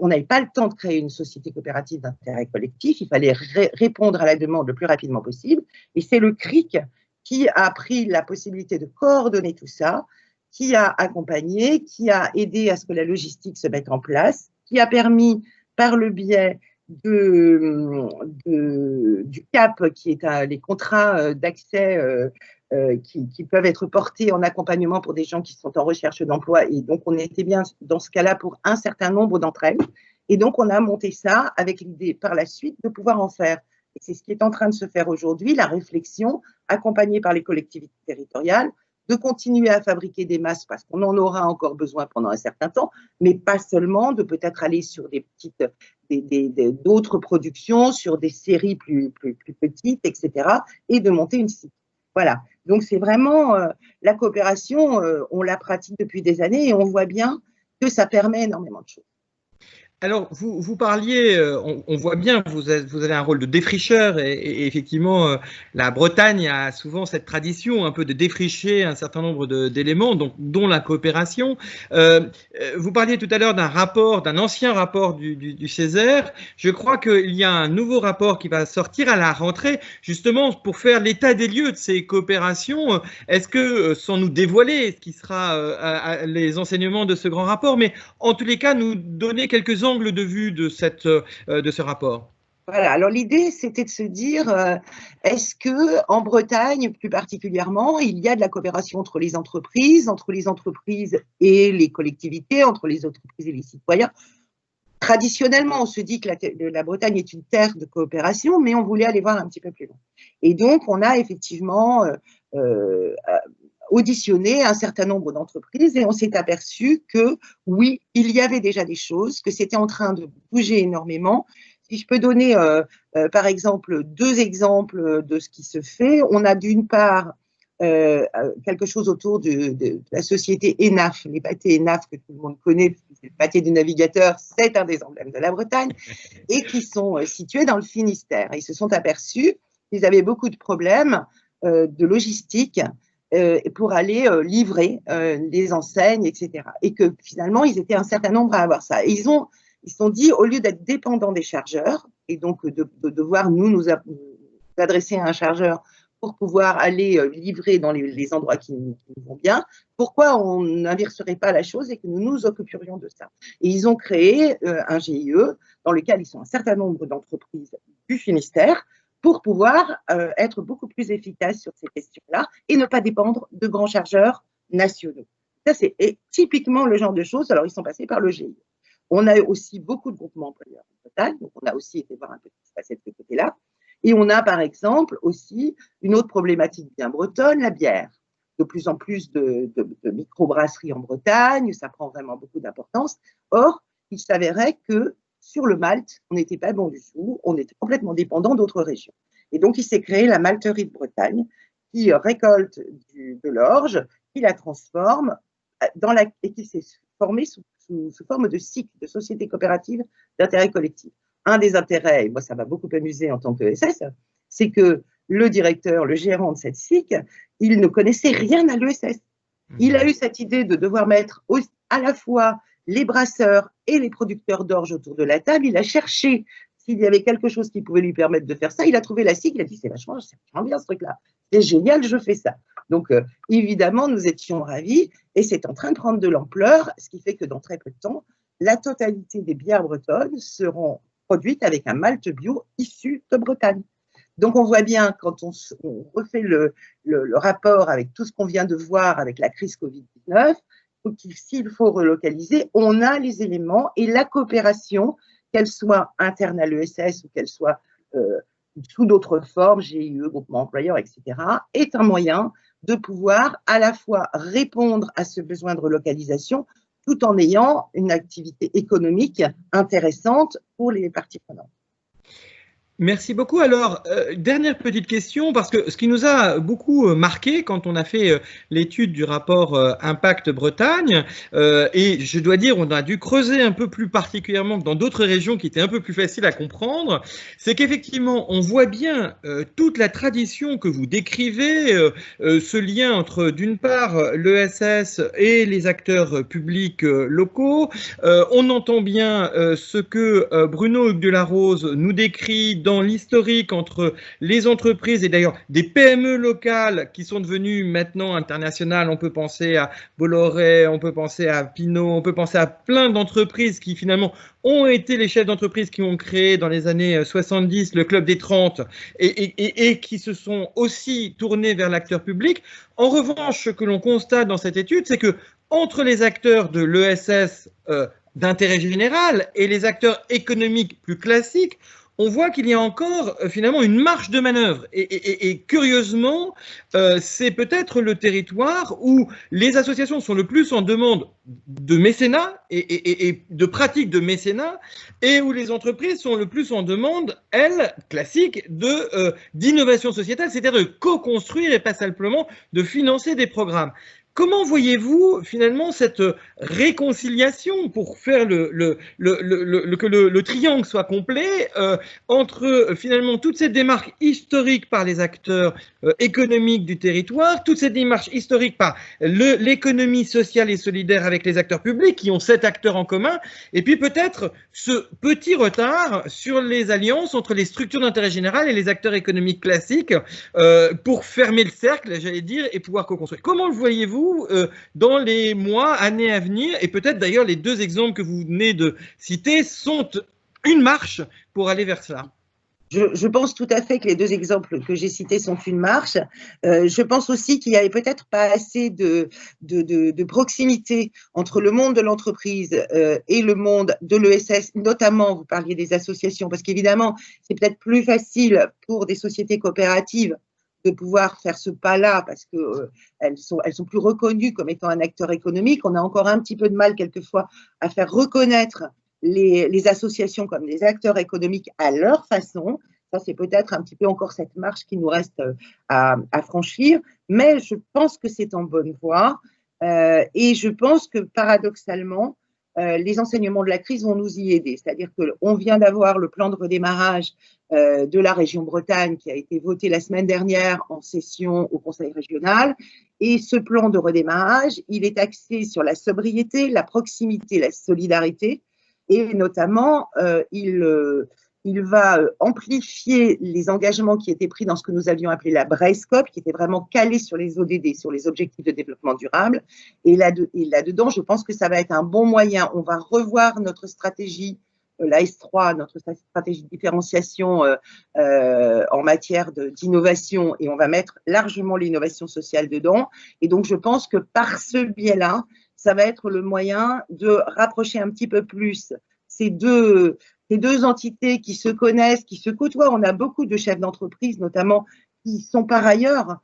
Speaker 4: On n'avait pas le temps de créer une société coopérative d'intérêt collectif, il fallait répondre à la demande le plus rapidement possible. Et c'est le CRIC qui a pris la possibilité de coordonner tout ça, qui a accompagné, qui a aidé à ce que la logistique se mette en place, qui a permis, par le biais du CAP, qui est les contrats d'accès qui peuvent être portés en accompagnement pour des gens qui sont en recherche d'emploi. Et donc, on était bien dans ce cas-là pour un certain nombre d'entre elles. Et donc, on a monté ça avec l'idée par la suite de pouvoir en faire. Et c'est ce qui est en train de se faire aujourd'hui, la réflexion accompagnée par les collectivités territoriales, de continuer à fabriquer des masques parce qu'on en aura encore besoin pendant un certain temps, mais pas seulement, de peut-être aller sur d'autres productions, sur des séries plus petites, etc., et de monter une site. Voilà. Donc, c'est vraiment la coopération, on la pratique depuis des années et on voit bien que ça permet énormément de choses.
Speaker 3: Alors, vous parliez, on voit bien, vous avez un rôle de défricheur et effectivement, la Bretagne a souvent cette tradition un peu de défricher un certain nombre d'éléments, dont la coopération. Vous parliez tout à l'heure d'un ancien rapport du Césaire. Je crois qu'il y a un nouveau rapport qui va sortir à la rentrée, justement pour faire l'état des lieux de ces coopérations. Est-ce que, sans nous dévoiler ce qui sera les enseignements de ce grand rapport, mais en tous les cas, nous donner quelques angles de vue de ce rapport?
Speaker 4: Voilà, alors l'idée, c'était de se dire, est-ce qu'en Bretagne, plus particulièrement, il y a de la coopération entre les entreprises et les collectivités, entre les entreprises et les citoyens? Traditionnellement, on se dit que la Bretagne est une terre de coopération, mais on voulait aller voir un petit peu plus loin. Et donc, on a effectivement auditionné un certain nombre d'entreprises et on s'est aperçu que oui, il y avait déjà des choses, que c'était en train de bouger énormément. Si je peux donner par exemple 2 exemples de ce qui se fait, on a d'une part quelque chose autour de la société ENAF, les pâtés ENAF que tout le monde connaît, c'est le pâté du navigateur, c'est un des emblèmes de la Bretagne, et qui sont situés dans le Finistère. Et ils se sont aperçus qu'ils avaient beaucoup de problèmes de logistique pour aller livrer les enseignes, etc. Et que finalement, ils étaient un certain nombre à avoir ça. Et ils se sont dit, au lieu d'être dépendants des chargeurs, et donc de devoir nous adresser à un chargeur pour pouvoir aller livrer dans les endroits qui nous vont bien, pourquoi on n'inverserait pas la chose et que nous nous occuperions de ça? Et ils ont créé un GIE dans lequel ils sont un certain nombre d'entreprises du Finistère pour pouvoir être beaucoup plus efficaces sur ces questions-là et ne pas dépendre de grands chargeurs nationaux. Ça, c'est typiquement le genre de choses. Alors, ils sont passés par le GIE. On a aussi beaucoup de groupements employeurs en Bretagne, donc on a aussi été voir un peu ce qui se passait de ce côté-là. Et on a par exemple aussi une autre problématique bien bretonne, la bière. De plus en plus de microbrasseries en Bretagne, ça prend vraiment beaucoup d'importance. Or, il s'avérait que sur le malt, on n'était pas bon du tout, on était complètement dépendant d'autres régions. Et donc, il s'est créé la malterie de Bretagne qui récolte de l'orge, qui la transforme et qui s'est formée sous forme de cycle de société coopérative d'intérêt collectif. un des intérêts, et moi ça m'a beaucoup amusé en tant que ESS, c'est que le directeur, le gérant de cette SIC, il ne connaissait rien à l'ESS. Il a eu cette idée de devoir mettre à la fois les brasseurs et les producteurs d'orge autour de la table. Il a cherché s'il y avait quelque chose qui pouvait lui permettre de faire ça. Il a trouvé la SIC, il a dit c'est vachement bien ce truc-là. C'est génial, je fais ça. Donc, évidemment, nous étions ravis et c'est en train de prendre de l'ampleur, ce qui fait que dans très peu de temps, la totalité des bières bretonnes seront produites avec un malt bio issu de Bretagne. Donc, on voit bien, quand on refait le rapport avec tout ce qu'on vient de voir avec la crise Covid-19, s'il faut relocaliser, on a les éléments et la coopération, qu'elle soit interne à l'ESS ou qu'elle soit sous d'autres formes, GIE, groupement employeur, etc., est un moyen de pouvoir à la fois répondre à ce besoin de relocalisation tout en ayant une activité économique intéressante pour les parties prenantes.
Speaker 3: Merci beaucoup. Alors, dernière petite question, parce que ce qui nous a beaucoup marqué quand on a fait l'étude du rapport Impact Bretagne, et je dois dire, on a dû creuser un peu plus particulièrement que dans d'autres régions qui étaient un peu plus faciles à comprendre, c'est qu'effectivement, on voit bien toute la tradition que vous décrivez, ce lien entre, d'une part, l'ESS et les acteurs publics locaux. On entend bien ce que Bruno Hugues de la Rose nous décrit dans l'historique entre les entreprises et d'ailleurs des PME locales qui sont devenues maintenant internationales. On peut penser à Bolloré, on peut penser à Pinot, on peut penser à plein d'entreprises qui finalement ont été les chefs d'entreprise qui ont créé dans les années 70 le Club des 30 et qui se sont aussi tournés vers l'acteur public. En revanche, ce que l'on constate dans cette étude, c'est que entre les acteurs de l'ESS d'intérêt général et les acteurs économiques plus classiques, on voit qu'il y a encore finalement une marge de manœuvre. Et curieusement, c'est peut-être le territoire où les associations sont le plus en demande de mécénat et de pratiques de mécénat, et où les entreprises sont le plus en demande, elles, classiques, d'innovation sociétale, c'est-à-dire de co-construire et pas simplement de financer des programmes. Comment voyez-vous finalement cette réconciliation pour faire que le triangle soit complet entre finalement toute cette démarche historique par les acteurs économiques du territoire, toute cette démarche historique par l'économie sociale et solidaire avec les acteurs publics qui ont 7 acteurs en commun, et puis peut-être ce petit retard sur les alliances entre les structures d'intérêt général et les acteurs économiques classiques pour fermer le cercle, j'allais dire, et pouvoir co-construire. Comment le voyez-vous dans les mois, années à venir, et peut-être d'ailleurs les 2 exemples que vous venez de citer sont une marche pour aller vers cela?
Speaker 4: Je pense tout à fait que les 2 exemples que j'ai cités sont une marche. Je pense aussi qu'il n'y avait peut-être pas assez de proximité entre le monde de l'entreprise et le monde de l'ESS, notamment, vous parliez des associations, parce qu'évidemment, c'est peut-être plus facile pour des sociétés coopératives de pouvoir faire ce pas-là parce qu'elles sont plus reconnues comme étant un acteur économique. On a encore un petit peu de mal quelquefois à faire reconnaître les associations comme des acteurs économiques à leur façon. Ça, c'est peut-être un petit peu encore cette marche qui nous reste à franchir, mais je pense que c'est en bonne voie et je pense que paradoxalement, les enseignements de la crise vont nous y aider. C'est-à-dire qu'on vient d'avoir le plan de redémarrage de la région Bretagne qui a été voté la semaine dernière en session au Conseil régional. Et ce plan de redémarrage, il est axé sur la sobriété, la proximité, la solidarité. Et notamment, il va amplifier les engagements qui étaient pris dans ce que nous avions appelé la BRESCOP, qui était vraiment calé sur les ODD, sur les objectifs de développement durable. Et là-dedans, je pense que ça va être un bon moyen. On va revoir notre stratégie, la S3, notre stratégie de différenciation en matière d'innovation, et on va mettre largement l'innovation sociale dedans. Et donc, je pense que par ce biais-là, ça va être le moyen de rapprocher un petit peu plus ces deux entités qui se connaissent, qui se côtoient. On a beaucoup de chefs d'entreprise, notamment, qui sont par ailleurs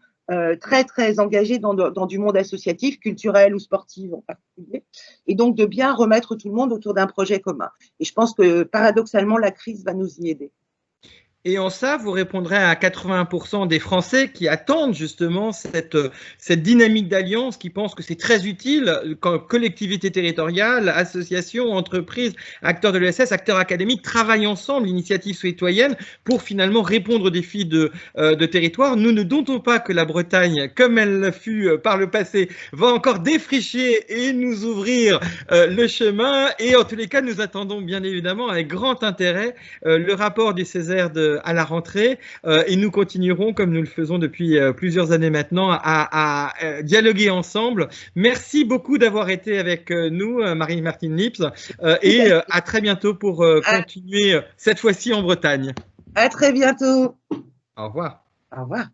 Speaker 4: très, très engagés dans du monde associatif, culturel ou sportif en particulier. Et donc, de bien remettre tout le monde autour d'un projet commun. Et je pense que, paradoxalement, la crise va nous y aider.
Speaker 3: Et en ça, vous répondrez à 81% des Français qui attendent justement cette dynamique d'alliance, qui pensent que c'est très utile quand collectivités territoriales, associations, entreprises, acteurs de l'ESS, acteurs académiques travaillent ensemble, initiatives citoyennes, pour finalement répondre aux défis de territoire. Nous ne doutons pas que la Bretagne, comme elle l'a fut par le passé, va encore défricher et nous ouvrir le chemin. Et en tous les cas, nous attendons bien évidemment avec grand intérêt le rapport du Césaire à la rentrée, et nous continuerons, comme nous le faisons depuis plusieurs années maintenant, à dialoguer ensemble. Merci beaucoup d'avoir été avec nous, Marie-Martine Lips, et à très bientôt pour continuer cette fois-ci en Bretagne.
Speaker 4: À très bientôt.
Speaker 3: Au revoir.
Speaker 4: Au revoir.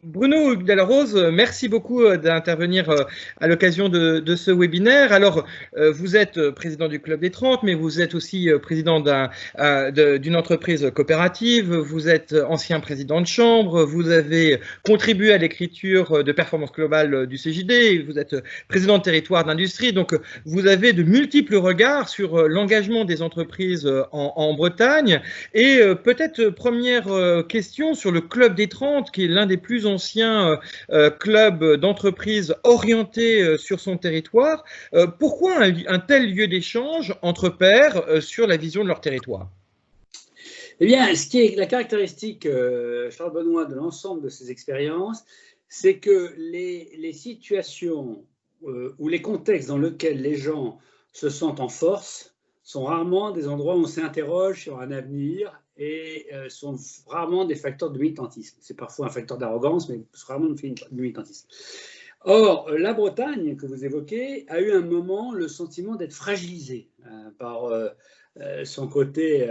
Speaker 3: Bruno Delrose, merci beaucoup d'intervenir à l'occasion de ce webinaire. Alors, vous êtes président du Club des 30, mais vous êtes aussi président d'une entreprise coopérative, vous êtes ancien président de chambre, vous avez contribué à l'écriture de Performance Globale du CJD, vous êtes président de territoire d'industrie, donc vous avez de multiples regards sur l'engagement des entreprises en Bretagne. Et peut-être première question sur le Club des 30, qui est l'un des plus ancien club d'entreprise orienté sur son territoire. Pourquoi un tel lieu d'échange entre pairs sur la vision de leur territoire?
Speaker 5: Eh bien, ce qui est la caractéristique, Charles Benoît, de l'ensemble de ces expériences, c'est que les situations ou les contextes dans lesquels les gens se sentent en force sont rarement des endroits où on s'interroge sur un avenir et sont rarement des facteurs de militantisme. C'est parfois un facteur d'arrogance, mais rarement de militantisme. Or, la Bretagne, que vous évoquez, a eu un moment le sentiment d'être fragilisée par son côté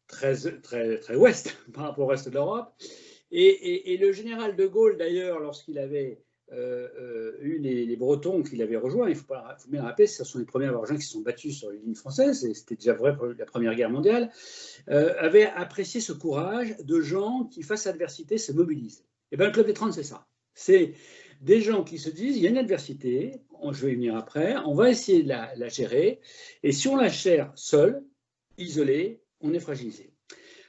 Speaker 5: très ouest par rapport au reste de l'Europe. Et le général de Gaulle, d'ailleurs, lorsqu'il avait eu les Bretons qu'il avait rejoints, il faut bien le rappeler, ce sont les premiers à avoir rejoint qui se sont battus sur les lignes françaises, et c'était déjà vrai pour la Première Guerre mondiale, avait apprécié ce courage de gens qui, face à l'adversité, se mobilisent. Et bien le Club des 30, c'est ça. C'est des gens qui se disent, il y a une adversité, je vais y venir après, on va essayer de la gérer, et si on la gère seul, isolé, on est fragilisé.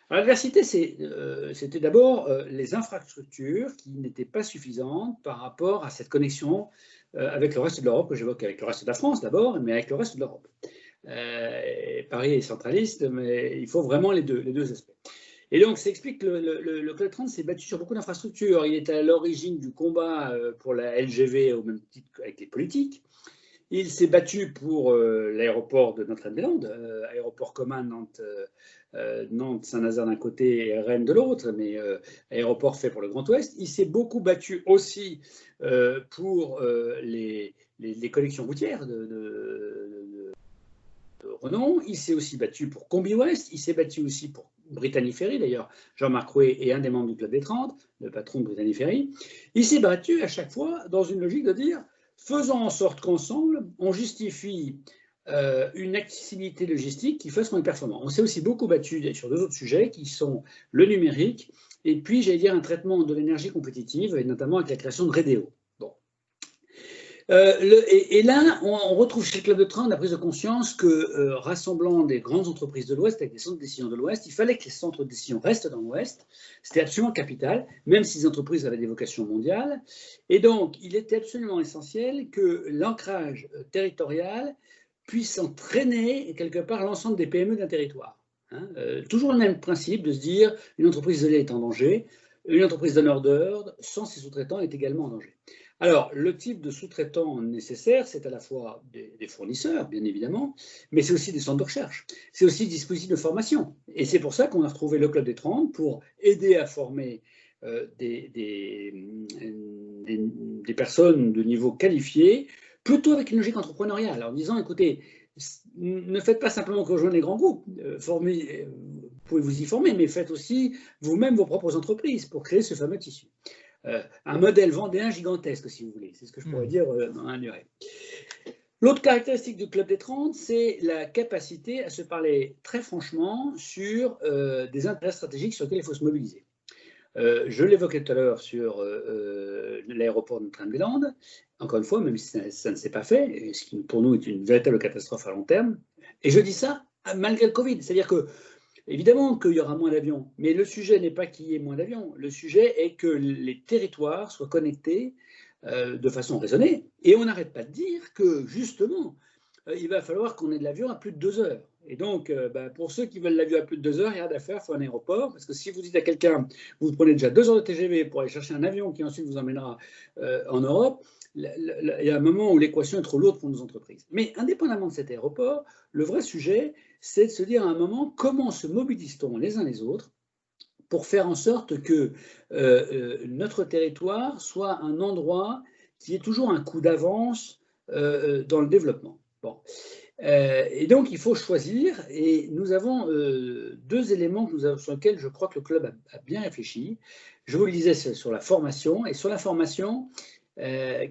Speaker 5: L'adversité, c'était d'abord les infrastructures qui n'étaient pas suffisantes par rapport à cette connexion avec le reste de l'Europe que j'évoque, avec le reste de la France d'abord, mais avec le reste de l'Europe. Paris est centraliste, mais il faut vraiment les deux aspects. Et donc, ça explique que le Club 30 s'est battu sur beaucoup d'infrastructures. Il était à l'origine du combat pour la LGV au même titre qu'avec les politiques. Il s'est battu pour l'aéroport de Notre-Dame-des-Landes, aéroport commun Nantes-Saint-Nazaire d'un côté et Rennes de l'autre, mais aéroport fait pour le Grand Ouest. Il s'est beaucoup battu aussi pour les connexions routières de renom. Il s'est aussi battu pour Combi Ouest. Il s'est battu aussi pour Brittany Ferry. D'ailleurs, Jean-Marc Rouet est un des membres du Club des 30, le patron de Brittany Ferry. Il s'est battu à chaque fois dans une logique de dire faisons en sorte qu'ensemble, on justifie une accessibilité logistique qui fasse qu'on est performant. On s'est aussi beaucoup battu sur deux autres sujets qui sont le numérique et puis, j'allais dire, un traitement de l'énergie compétitive, et notamment avec la création de Redeo. Bon. Et là, on retrouve chez le Club de 30 la prise de conscience que, rassemblant des grandes entreprises de l'Ouest avec des centres de décision de l'Ouest, il fallait que les centres de décision restent dans l'Ouest. C'était absolument capital, même si les entreprises avaient des vocations mondiales. Et donc, il était absolument essentiel que l'ancrage territorial puisse entraîner quelque part l'ensemble des PME d'un territoire. Hein, toujours le même principe de se dire une entreprise isolée est en danger, une entreprise donneur d'ordre sans ses sous-traitants est également en danger. Alors, le type de sous-traitants nécessaires, c'est à la fois des fournisseurs, bien évidemment, mais c'est aussi des centres de recherche, c'est aussi des dispositifs de formation. Et c'est pour ça qu'on a retrouvé le Club des 30 pour aider à former des personnes de niveau qualifié, plutôt avec une logique entrepreneuriale, en disant, écoutez, ne faites pas simplement que rejoindre les grands groupes, vous pouvez vous y former, mais faites aussi vous-même vos propres entreprises pour créer ce fameux tissu. Un modèle vendéen gigantesque, si vous voulez, c'est ce que je pourrais dire dans un durée. L'autre caractéristique du Club des 30, c'est la capacité à se parler très franchement sur des intérêts stratégiques sur lesquels il faut se mobiliser. Je l'évoquais tout à l'heure sur l'aéroport de Notre-Dame-des-Landes. Encore une fois, même si ça ne s'est pas fait, ce qui pour nous est une véritable catastrophe à long terme. Et je dis ça malgré le Covid. C'est-à-dire que, évidemment qu'il y aura moins d'avions, mais le sujet n'est pas qu'il y ait moins d'avions. Le sujet est que les territoires soient connectés de façon raisonnée. Et on n'arrête pas de dire que, justement, il va falloir qu'on ait de l'avion à plus de 2 heures. Et donc, pour ceux qui veulent l'avion à plus de 2 heures, il y a rien à faire, il faut un aéroport. Parce que si vous dites à quelqu'un, vous prenez déjà 2 heures de TGV pour aller chercher un avion qui ensuite vous emmènera en Europe, il y a un moment où l'équation est trop lourde pour nos entreprises. Mais indépendamment de cet aéroport, le vrai sujet, c'est de se dire à un moment comment se mobilise-t-on les uns les autres pour faire en sorte que notre territoire soit un endroit qui ait toujours un coup d'avance dans le développement. Bon. Et donc, il faut choisir, et nous avons 2 éléments sur lesquels je crois que le club a bien réfléchi. Je vous le disais sur la formation, et sur la formation,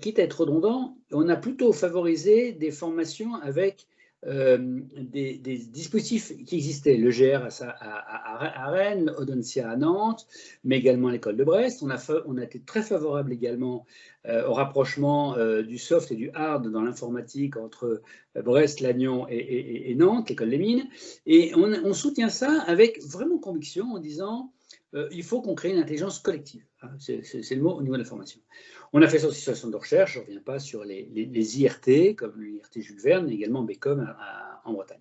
Speaker 5: quitte à être redondant, on a plutôt favorisé des formations avec des dispositifs qui existaient, le GR à Rennes, Audencia à Nantes, mais également l'école de Brest. On a été très favorable également au rapprochement du soft et du hard dans l'informatique entre Brest, Lannion et Nantes, l'école des mines. Et on soutient ça avec vraiment conviction en disant il faut qu'on crée une intelligence collective. Hein, c'est le mot au niveau de la formation. On a fait ça aussi sur le centre de recherche, je ne reviens pas sur les IRT, comme l'IRT Jules Verne, mais également Bécom en Bretagne.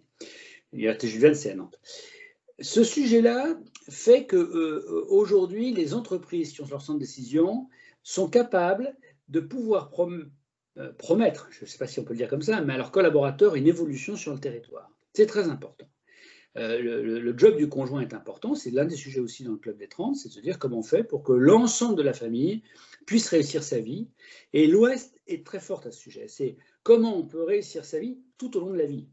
Speaker 5: L'IRT Jules Verne, c'est à Nantes. Ce sujet-là fait qu'aujourd'hui, les entreprises qui ont leur centre de décision sont capables de pouvoir promettre, je ne sais pas si on peut le dire comme ça, mais à leurs collaborateurs une évolution sur le territoire. C'est très important. Le job du conjoint est important, c'est l'un des sujets aussi dans le Club des 30, c'est de se dire comment on fait pour que l'ensemble de la famille puisse réussir sa vie. Et l'Ouest est très forte à ce sujet, c'est comment on peut réussir sa vie tout au long de la vie.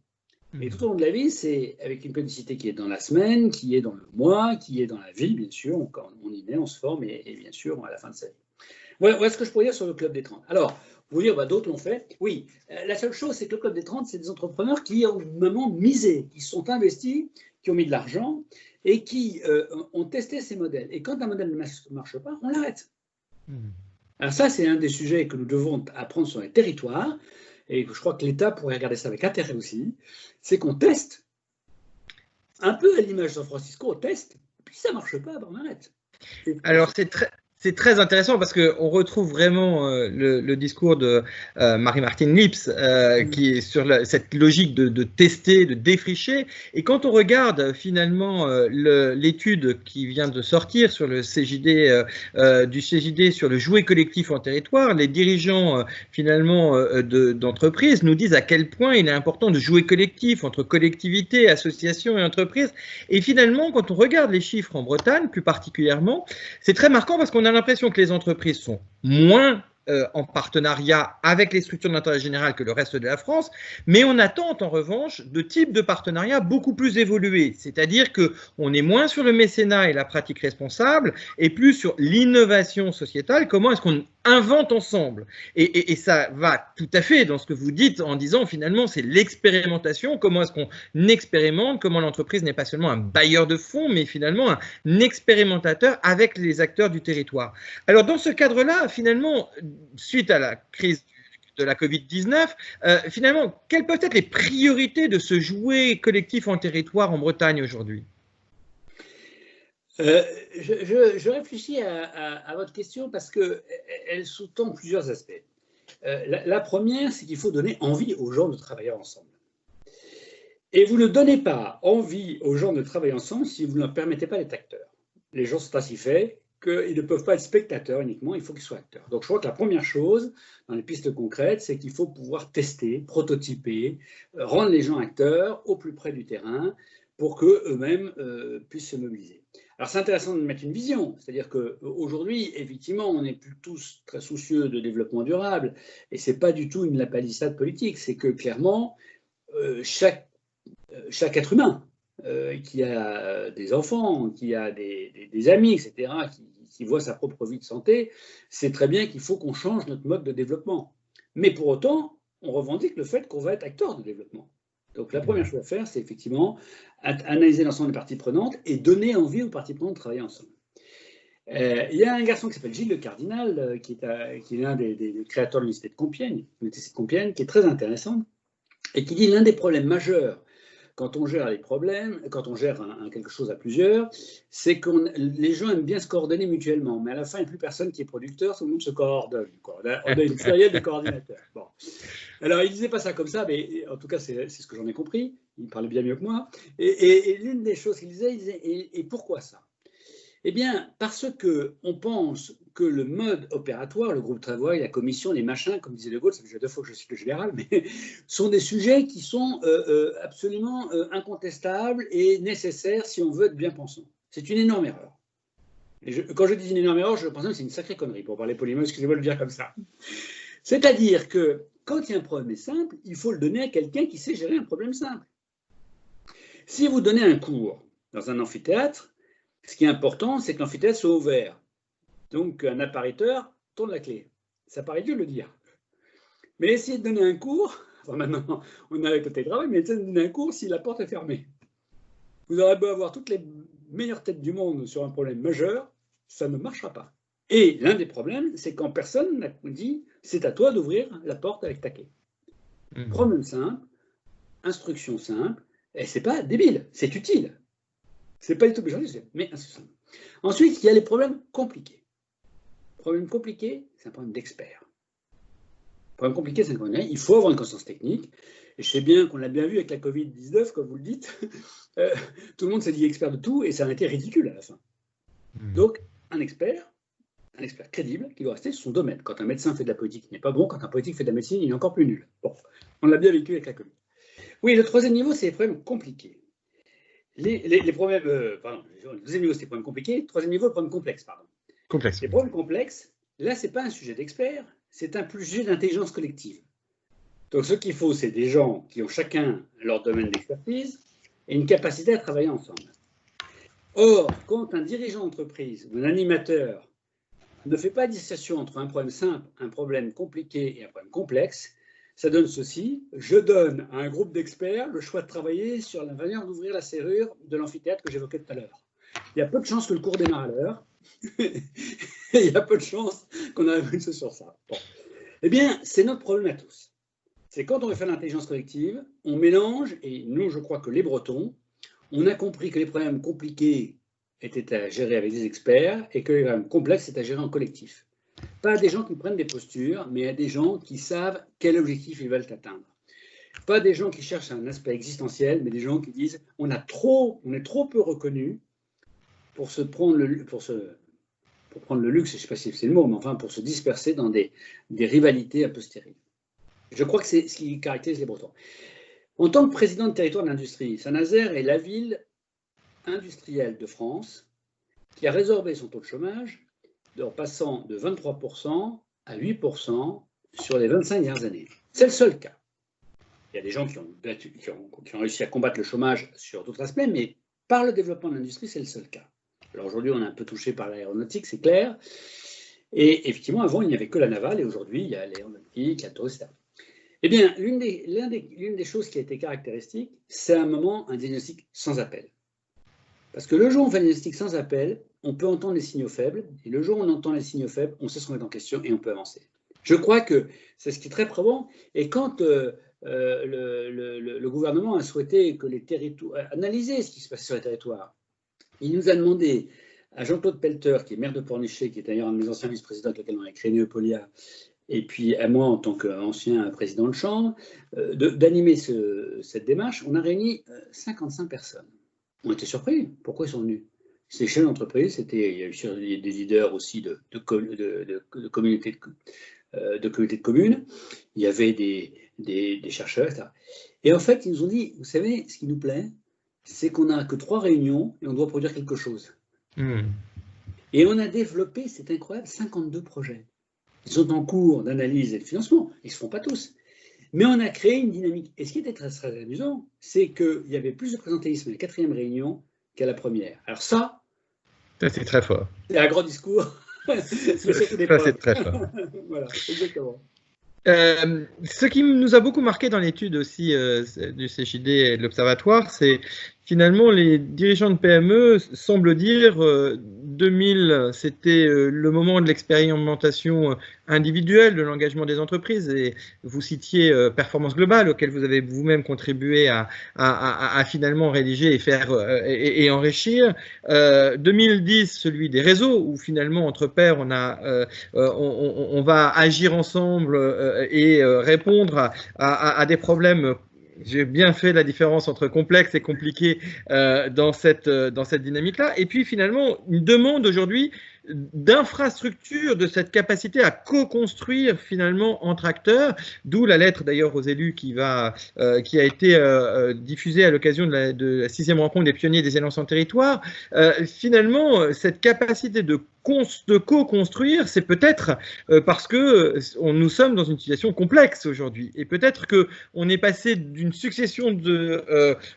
Speaker 5: Et tout au long de la vie, c'est avec une périodicité qui est dans la semaine, qui est dans le mois, qui est dans la vie, bien sûr, on y met, on se forme, et bien sûr, à la fin de sa vie. Voilà ce que je pourrais dire sur le Club des 30. Alors, vous dire, d'autres l'ont fait. Oui, la seule chose, c'est que le Club des 30, c'est des entrepreneurs qui ont vraiment misé, qui sont investis, qui ont mis de l'argent et qui ont testé ces modèles. Et quand un modèle ne marche pas, on l'arrête. Alors ça, c'est un des sujets que nous devons apprendre sur les territoires, et je crois que l'État pourrait regarder ça avec intérêt aussi, c'est qu'on teste, un peu à l'image de San Francisco, on teste, puis ça ne marche pas, on arrête.
Speaker 3: Alors, c'est très intéressant parce qu'on retrouve vraiment le discours de Marie-Martine Lips qui est sur cette logique de tester, de défricher. Et quand on regarde finalement l'étude qui vient de sortir sur le CJD, du CJD sur le jouet collectif en territoire, les dirigeants finalement d'entreprises nous disent à quel point il est important de jouer collectif entre collectivités, associations et entreprises. Et finalement, quand on regarde les chiffres en Bretagne, plus particulièrement, c'est très marquant parce qu'on a l'impression que les entreprises sont moins en partenariat avec les structures d'intérêt général que le reste de la France, mais on attend en revanche de types de partenariats beaucoup plus évolués, c'est-à-dire qu'on est moins sur le mécénat et la pratique responsable et plus sur l'innovation sociétale, comment est-ce qu'on invente ensemble. Et ça va tout à fait dans ce que vous dites en disant finalement c'est l'expérimentation, comment est-ce qu'on expérimente, comment l'entreprise n'est pas seulement un bailleur de fonds, mais finalement un expérimentateur avec les acteurs du territoire. Alors dans ce cadre-là, finalement, suite à la crise de la Covid-19, finalement, quelles peuvent être les priorités de ce jouet collectif en territoire en Bretagne aujourd'hui ?
Speaker 5: Je réfléchis à votre question parce qu'elle sous-tend plusieurs aspects. La première, c'est qu'il faut donner envie aux gens de travailler ensemble. Et vous ne donnez pas envie aux gens de travailler ensemble si vous ne leur permettez pas d'être acteurs. Les gens sont ainsi faits qu'ils ne peuvent pas être spectateurs uniquement, il faut qu'ils soient acteurs. Donc je crois que la première chose dans les pistes concrètes, c'est qu'il faut pouvoir tester, prototyper, rendre les gens acteurs au plus près du terrain pour qu'eux-mêmes puissent se mobiliser. Alors c'est intéressant de mettre une vision, c'est-à-dire qu'aujourd'hui, effectivement, on n'est plus tous très soucieux de développement durable, et ce n'est pas du tout une palissade politique, c'est que clairement, chaque être humain qui a des enfants, qui a des amis, etc., qui voit sa propre vie de santé, c'est très bien qu'il faut qu'on change notre mode de développement. Mais pour autant, on revendique le fait qu'on va être acteur de développement. Donc la première chose à faire, c'est effectivement analyser l'ensemble des parties prenantes et donner envie aux parties prenantes de travailler ensemble. Il y a un garçon qui s'appelle Gilles Le Cardinal, qui est l'un des créateurs de l'université de Compiègne, qui est très intéressant, et qui dit l'un des problèmes majeurs quand on gère les problèmes, quand on gère quelque chose à plusieurs, c'est que les gens aiment bien se coordonner mutuellement. Mais à la fin, il n'y a plus personne qui est producteur, tout le monde se coordonne. On a une série de coordinateurs. Bon. Alors, il ne disait pas ça comme ça, mais en tout cas, c'est ce que j'en ai compris. Il parlait bien mieux que moi. Et l'une des choses qu'il disait, et pourquoi ça? Eh bien, parce qu'on pense que le mode opératoire, le groupe de travail, la commission, les machins, comme disait De Gaulle, ça fait déjà 2 fois que je cite le général, mais sont des sujets qui sont absolument incontestables et nécessaires si on veut être bien pensant. C'est une énorme erreur. Et quand je dis une énorme erreur, je pense que c'est une sacrée connerie, pour parler poliment, excusez-moi de le dire comme ça. C'est-à-dire que quand il y a un problème simple, il faut le donner à quelqu'un qui sait gérer un problème simple. Si vous donnez un cours dans un amphithéâtre, ce qui est important, c'est que l'amphithéâtre soit ouvert. Donc, un appariteur tourne la clé. Ça paraît dur de le dire. Mais essayez de donner un cours, enfin maintenant, on a le côté travail, mais essayez de donner un cours si la porte est fermée. Vous aurez beau avoir toutes les meilleures têtes du monde sur un problème majeur, ça ne marchera pas. Et l'un des problèmes, c'est quand personne n'a dit « c'est à toi d'ouvrir la porte avec ta clé ». Problème simple, instruction simple, et c'est pas débile, c'est utile. C'est pas du tout péjoratif, mais insuffisant. Ensuite, il y a les problèmes compliqués. Problème compliqué, c'est un problème d'expert. Problème compliqué, c'est un problème. Il faut avoir une connaissance technique. Et je sais bien qu'on l'a bien vu avec la Covid-19, comme vous le dites. Tout le monde s'est dit expert de tout et ça a été ridicule à la fin. Donc, un expert crédible qui doit rester sur son domaine. Quand un médecin fait de la politique, il n'est pas bon. Quand un politique fait de la médecine, il est encore plus nul. Bon, on l'a bien vécu avec la Covid. Oui, le troisième niveau, c'est les problèmes compliqués. Les problèmes, le deuxième niveau, c'est les problèmes compliqués. Le troisième niveau, le problème complexe, pardon.
Speaker 3: Complexe.
Speaker 5: Les problèmes complexes, là, ce n'est pas un sujet d'expert, c'est un sujet d'intelligence collective. Donc, ce qu'il faut, c'est des gens qui ont chacun leur domaine d'expertise et une capacité à travailler ensemble. Or, quand un dirigeant d'entreprise ou un animateur ne fait pas dissociation entre un problème simple, un problème compliqué et un problème complexe, ça donne ceci: je donne à un groupe d'experts le choix de travailler sur la manière d'ouvrir la serrure de l'amphithéâtre que j'évoquais tout à l'heure. Il y a peu de chances que le cours démarre à l'heure. Il y a peu de chances qu'on arrive sur ça. Bon. Eh bien, c'est notre problème à tous. C'est quand on veut faire l'intelligence collective, on mélange, et nous, je crois que les Bretons, on a compris que les problèmes compliqués étaient à gérer avec des experts et que les problèmes complexes étaient à gérer en collectif. Pas à des gens qui prennent des postures, mais à des gens qui savent quel objectif ils veulent atteindre. Pas des gens qui cherchent un aspect existentiel, mais des gens qui disent on est trop peu reconnus pour prendre le luxe, je ne sais pas si c'est le mot, mais enfin pour se disperser dans des rivalités un peu stériles. Je crois que c'est ce qui caractérise les Bretons. En tant que président de territoire de l'industrie, Saint-Nazaire est la ville industrielle de France qui a résorbé son taux de chômage en passant de 23% à 8% sur les 25 dernières années. C'est le seul cas. Il y a des gens qui ont réussi à combattre le chômage sur d'autres aspects, mais par le développement de l'industrie, c'est le seul cas. Alors aujourd'hui, on est un peu touché par l'aéronautique, c'est clair. Et effectivement, avant, il n'y avait que la navale, et aujourd'hui, il y a l'aéronautique, la touristique, etc. Eh bien, l'une des choses qui a été caractéristique, c'est à un moment un diagnostic sans appel. Parce que le jour où on fait un diagnostic sans appel, on peut entendre les signaux faibles, et le jour où on entend les signaux faibles, on sait se remettre en question et on peut avancer. Je crois que c'est ce qui est très probant. Et quand le gouvernement a souhaité que les territoires, analyser ce qui se passe sur les territoires, il nous a demandé à Jean-Claude Pelter, qui est maire de Pornichet, qui est d'ailleurs un de mes anciens vice-présidents avec lequel on a créé Neopolia, et puis à moi en tant qu'ancien président de chambre, d'animer cette démarche. On a réuni 55 personnes. On était surpris. Pourquoi ils sont venus? C'est chez l'entreprise, il y a eu des leaders aussi de communautés de communes, il y avait des chercheurs, etc. Et en fait, ils nous ont dit, vous savez, ce qui nous plaît, c'est qu'on n'a que 3 réunions et on doit produire quelque chose. Et on a développé, c'est incroyable, 52 projets. Ils sont en cours d'analyse et de financement, ils ne se font pas tous. Mais on a créé une dynamique. Et ce qui était très, très amusant, c'est qu'il y avait plus de présentéisme à la 4e réunion qu'à la première. Alors ça
Speaker 3: c'est très fort.
Speaker 5: C'est un grand discours.
Speaker 3: Ça, c'est très fort.
Speaker 5: Voilà, exactement.
Speaker 3: Ce qui nous a beaucoup marqué dans l'étude aussi du CJD et de l'Observatoire, c'est finalement, les dirigeants de PME semblent dire 2000, c'était le moment de l'expérimentation individuelle de l'engagement des entreprises. Et vous citiez Performance Globale, auquel vous avez vous-même contribué à finalement rédiger et faire et enrichir. 2010, celui des réseaux, où finalement, entre pairs, on va agir ensemble et répondre à des problèmes. J'ai bien fait la différence entre complexe et compliqué dans cette dynamique-là. Et puis finalement, une demande aujourd'hui d'infrastructure, de cette capacité à co-construire finalement entre acteurs, d'où la lettre d'ailleurs aux élus qui a été diffusée à l'occasion de la 6e rencontre des pionniers des élances en territoire. Finalement, cette capacité de co-construire, c'est peut-être parce que nous sommes dans une situation complexe aujourd'hui. Et peut-être qu'on est passé d'une succession de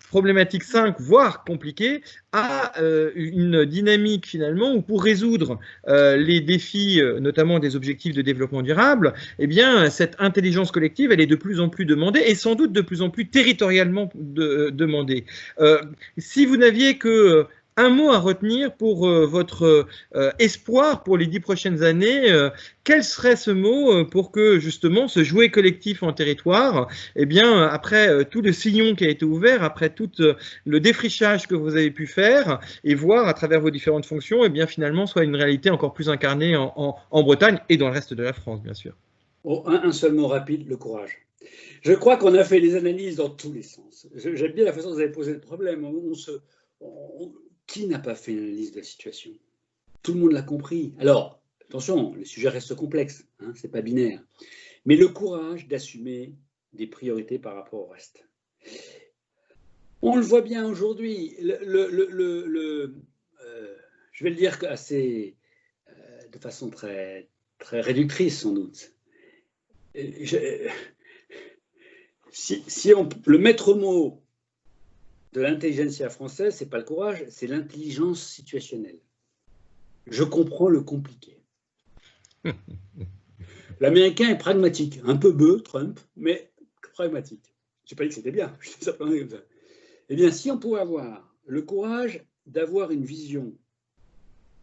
Speaker 3: problématiques simples, voire compliquées, à une dynamique finalement où pour résoudre les défis, notamment des objectifs de développement durable, eh bien, cette intelligence collective, elle est de plus en plus demandée et sans doute de plus en plus territorialement demandée. Si vous n'aviez que un mot à retenir pour votre espoir pour les 10 prochaines années, quel serait ce mot pour que justement ce jouet collectif en territoire, eh bien, après tout le sillon qui a été ouvert, après tout le défrichage que vous avez pu faire et voir à travers vos différentes fonctions, eh bien, finalement, soit une réalité encore plus incarnée en Bretagne et dans le reste de la France, bien sûr.
Speaker 5: Oh, un seul mot rapide, le courage. Je crois qu'on a fait les analyses dans tous les sens. J'aime bien la façon dont vous avez posé le problème. Qui n'a pas fait une analyse de la situation? Tout le monde l'a compris. Alors, attention, les sujets restent complexes, hein, c'est pas binaire. Mais le courage d'assumer des priorités par rapport au reste. On le voit bien aujourd'hui. Je vais le dire assez, de façon très, très réductrice sans doute. Le maître mot de l'intelligentsia française, c'est pas le courage, c'est l'intelligence situationnelle. Je comprends le compliqué. L'Américain est pragmatique, un peu bœuf, Trump, mais pragmatique. Je n'ai pas dit que c'était bien, je dis simplement comme ça. Eh bien, si on pouvait avoir le courage d'avoir une vision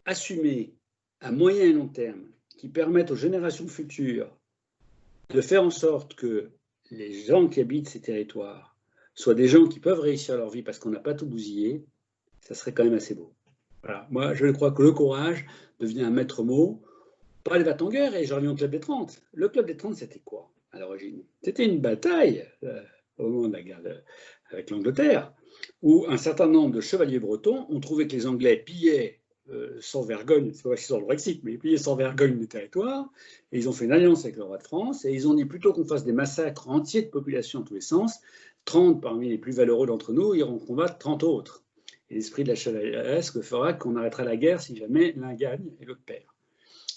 Speaker 5: assumée à moyen et long terme qui permette aux générations futures de faire en sorte que les gens qui habitent ces territoires soient des gens qui peuvent réussir leur vie parce qu'on n'a pas tout bousillé, ça serait quand même assez beau. Voilà. Moi, je crois que le courage devient un maître mot. Pas les va-t-en-guerre, et je reviens au Club des 30. Le Club des 30, c'était quoi à l'origine? C'était une bataille au moment de la guerre avec l'Angleterre, où un certain nombre de chevaliers bretons ont trouvé que les Anglais pillaient sans vergogne, c'est pas parce qu'ils sont le Brexit, mais ils pillaient sans vergogne les territoires, et ils ont fait une alliance avec le roi de France, et ils ont dit plutôt qu'on fasse des massacres entiers de population dans tous les sens, 30 parmi les plus valeureux d'entre nous iront combattre 30 autres. Et l'esprit de la chevaleresque fera qu'on arrêtera la guerre si jamais l'un gagne et l'autre perd.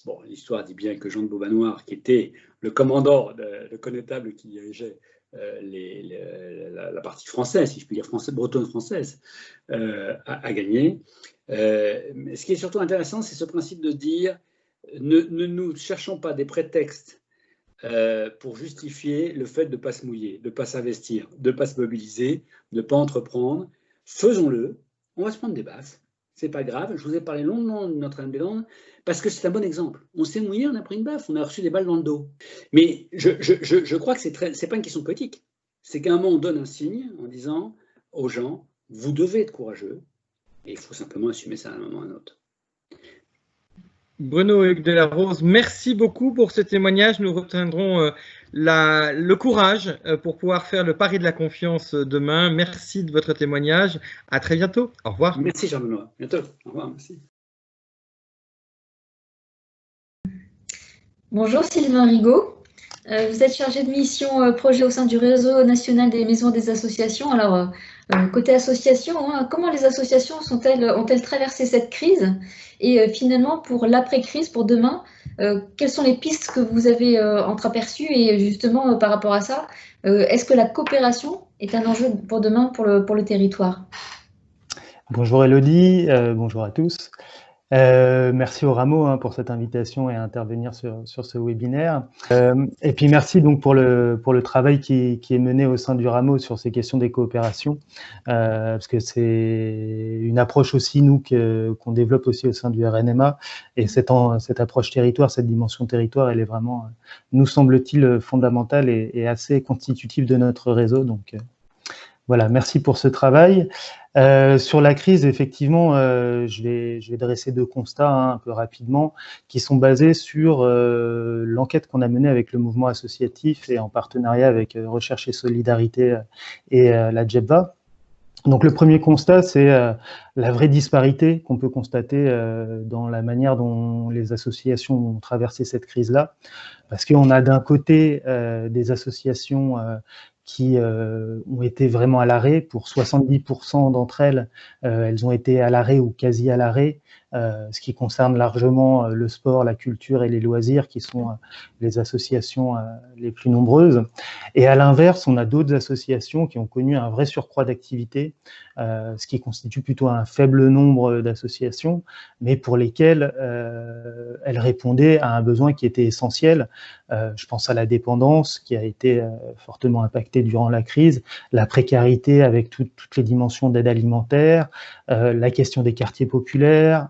Speaker 5: Bon, l'histoire dit bien que Jean de Beaumanoir, qui était le commandant, le connétable qui dirigeait la partie française, si je puis dire bretonne française, a gagné. Mais ce qui est surtout intéressant, c'est ce principe de dire ne nous cherchons pas des prétextes pour justifier le fait de ne pas se mouiller, de ne pas s'investir, de ne pas se mobiliser, de ne pas entreprendre. Faisons-le, on va se prendre des baffes, c'est pas grave. Je vous ai parlé longuement de Notre-Dame-des-Landes parce que c'est un bon exemple. On s'est mouillé, on a pris une baffe, on a reçu des balles dans le dos. Mais je crois que c'est pas une question politique. C'est qu'à un moment, on donne un signe en disant aux gens, vous devez être courageux, et il faut simplement assumer ça à un moment ou à un autre.
Speaker 3: Bruno Hugues de la Rose, merci beaucoup pour ce témoignage. Nous retiendrons le courage pour pouvoir faire le pari de la confiance demain. Merci de votre témoignage. À très bientôt. Au revoir.
Speaker 5: Merci Jean-Benoît. Bientôt. Au revoir. Merci.
Speaker 2: Bonjour Sylvain Rigaud. Vous êtes chargé de mission projet au sein du réseau national des maisons des associations. Alors, côté association, comment les associations ont-elles traversé cette crise? Et finalement, pour l'après-crise, pour demain, quelles sont les pistes que vous avez entreaperçues? Et justement, par rapport à ça, est-ce que la coopération est un enjeu pour demain pour le territoire?
Speaker 6: Bonjour Elodie, bonjour à tous. Merci au Rameau pour cette invitation et à intervenir sur ce webinaire. Et puis merci donc pour le travail qui est mené au sein du Rameau sur ces questions des coopérations, parce que c'est une approche aussi nous qu'on développe aussi au sein du RNMA, et cette approche territoire, cette dimension territoire, elle est vraiment, nous semble-t-il, fondamentale et assez constitutive de notre réseau. Donc voilà, merci pour ce travail. Sur la crise, effectivement, je vais dresser deux constats un peu rapidement, qui sont basés sur l'enquête qu'on a menée avec le mouvement associatif et en partenariat avec Recherche et Solidarité et la JEBVA. Donc le premier constat, c'est la vraie disparité qu'on peut constater dans la manière dont les associations ont traversé cette crise-là. Parce qu'on a d'un côté des associations qui ont été vraiment à l'arrêt. Pour 70% d'entre elles, elles ont été à l'arrêt ou quasi à l'arrêt, ce qui concerne largement le sport, la culture et les loisirs, qui sont les associations les plus nombreuses. Et à l'inverse, on a d'autres associations qui ont connu un vrai surcroît d'activité, ce qui constitue plutôt un faible nombre d'associations, mais pour lesquelles elles répondaient à un besoin qui était essentiel. Je pense à la dépendance qui a été fortement impactée durant la crise, la précarité avec toutes les dimensions d'aide alimentaire, la question des quartiers populaires,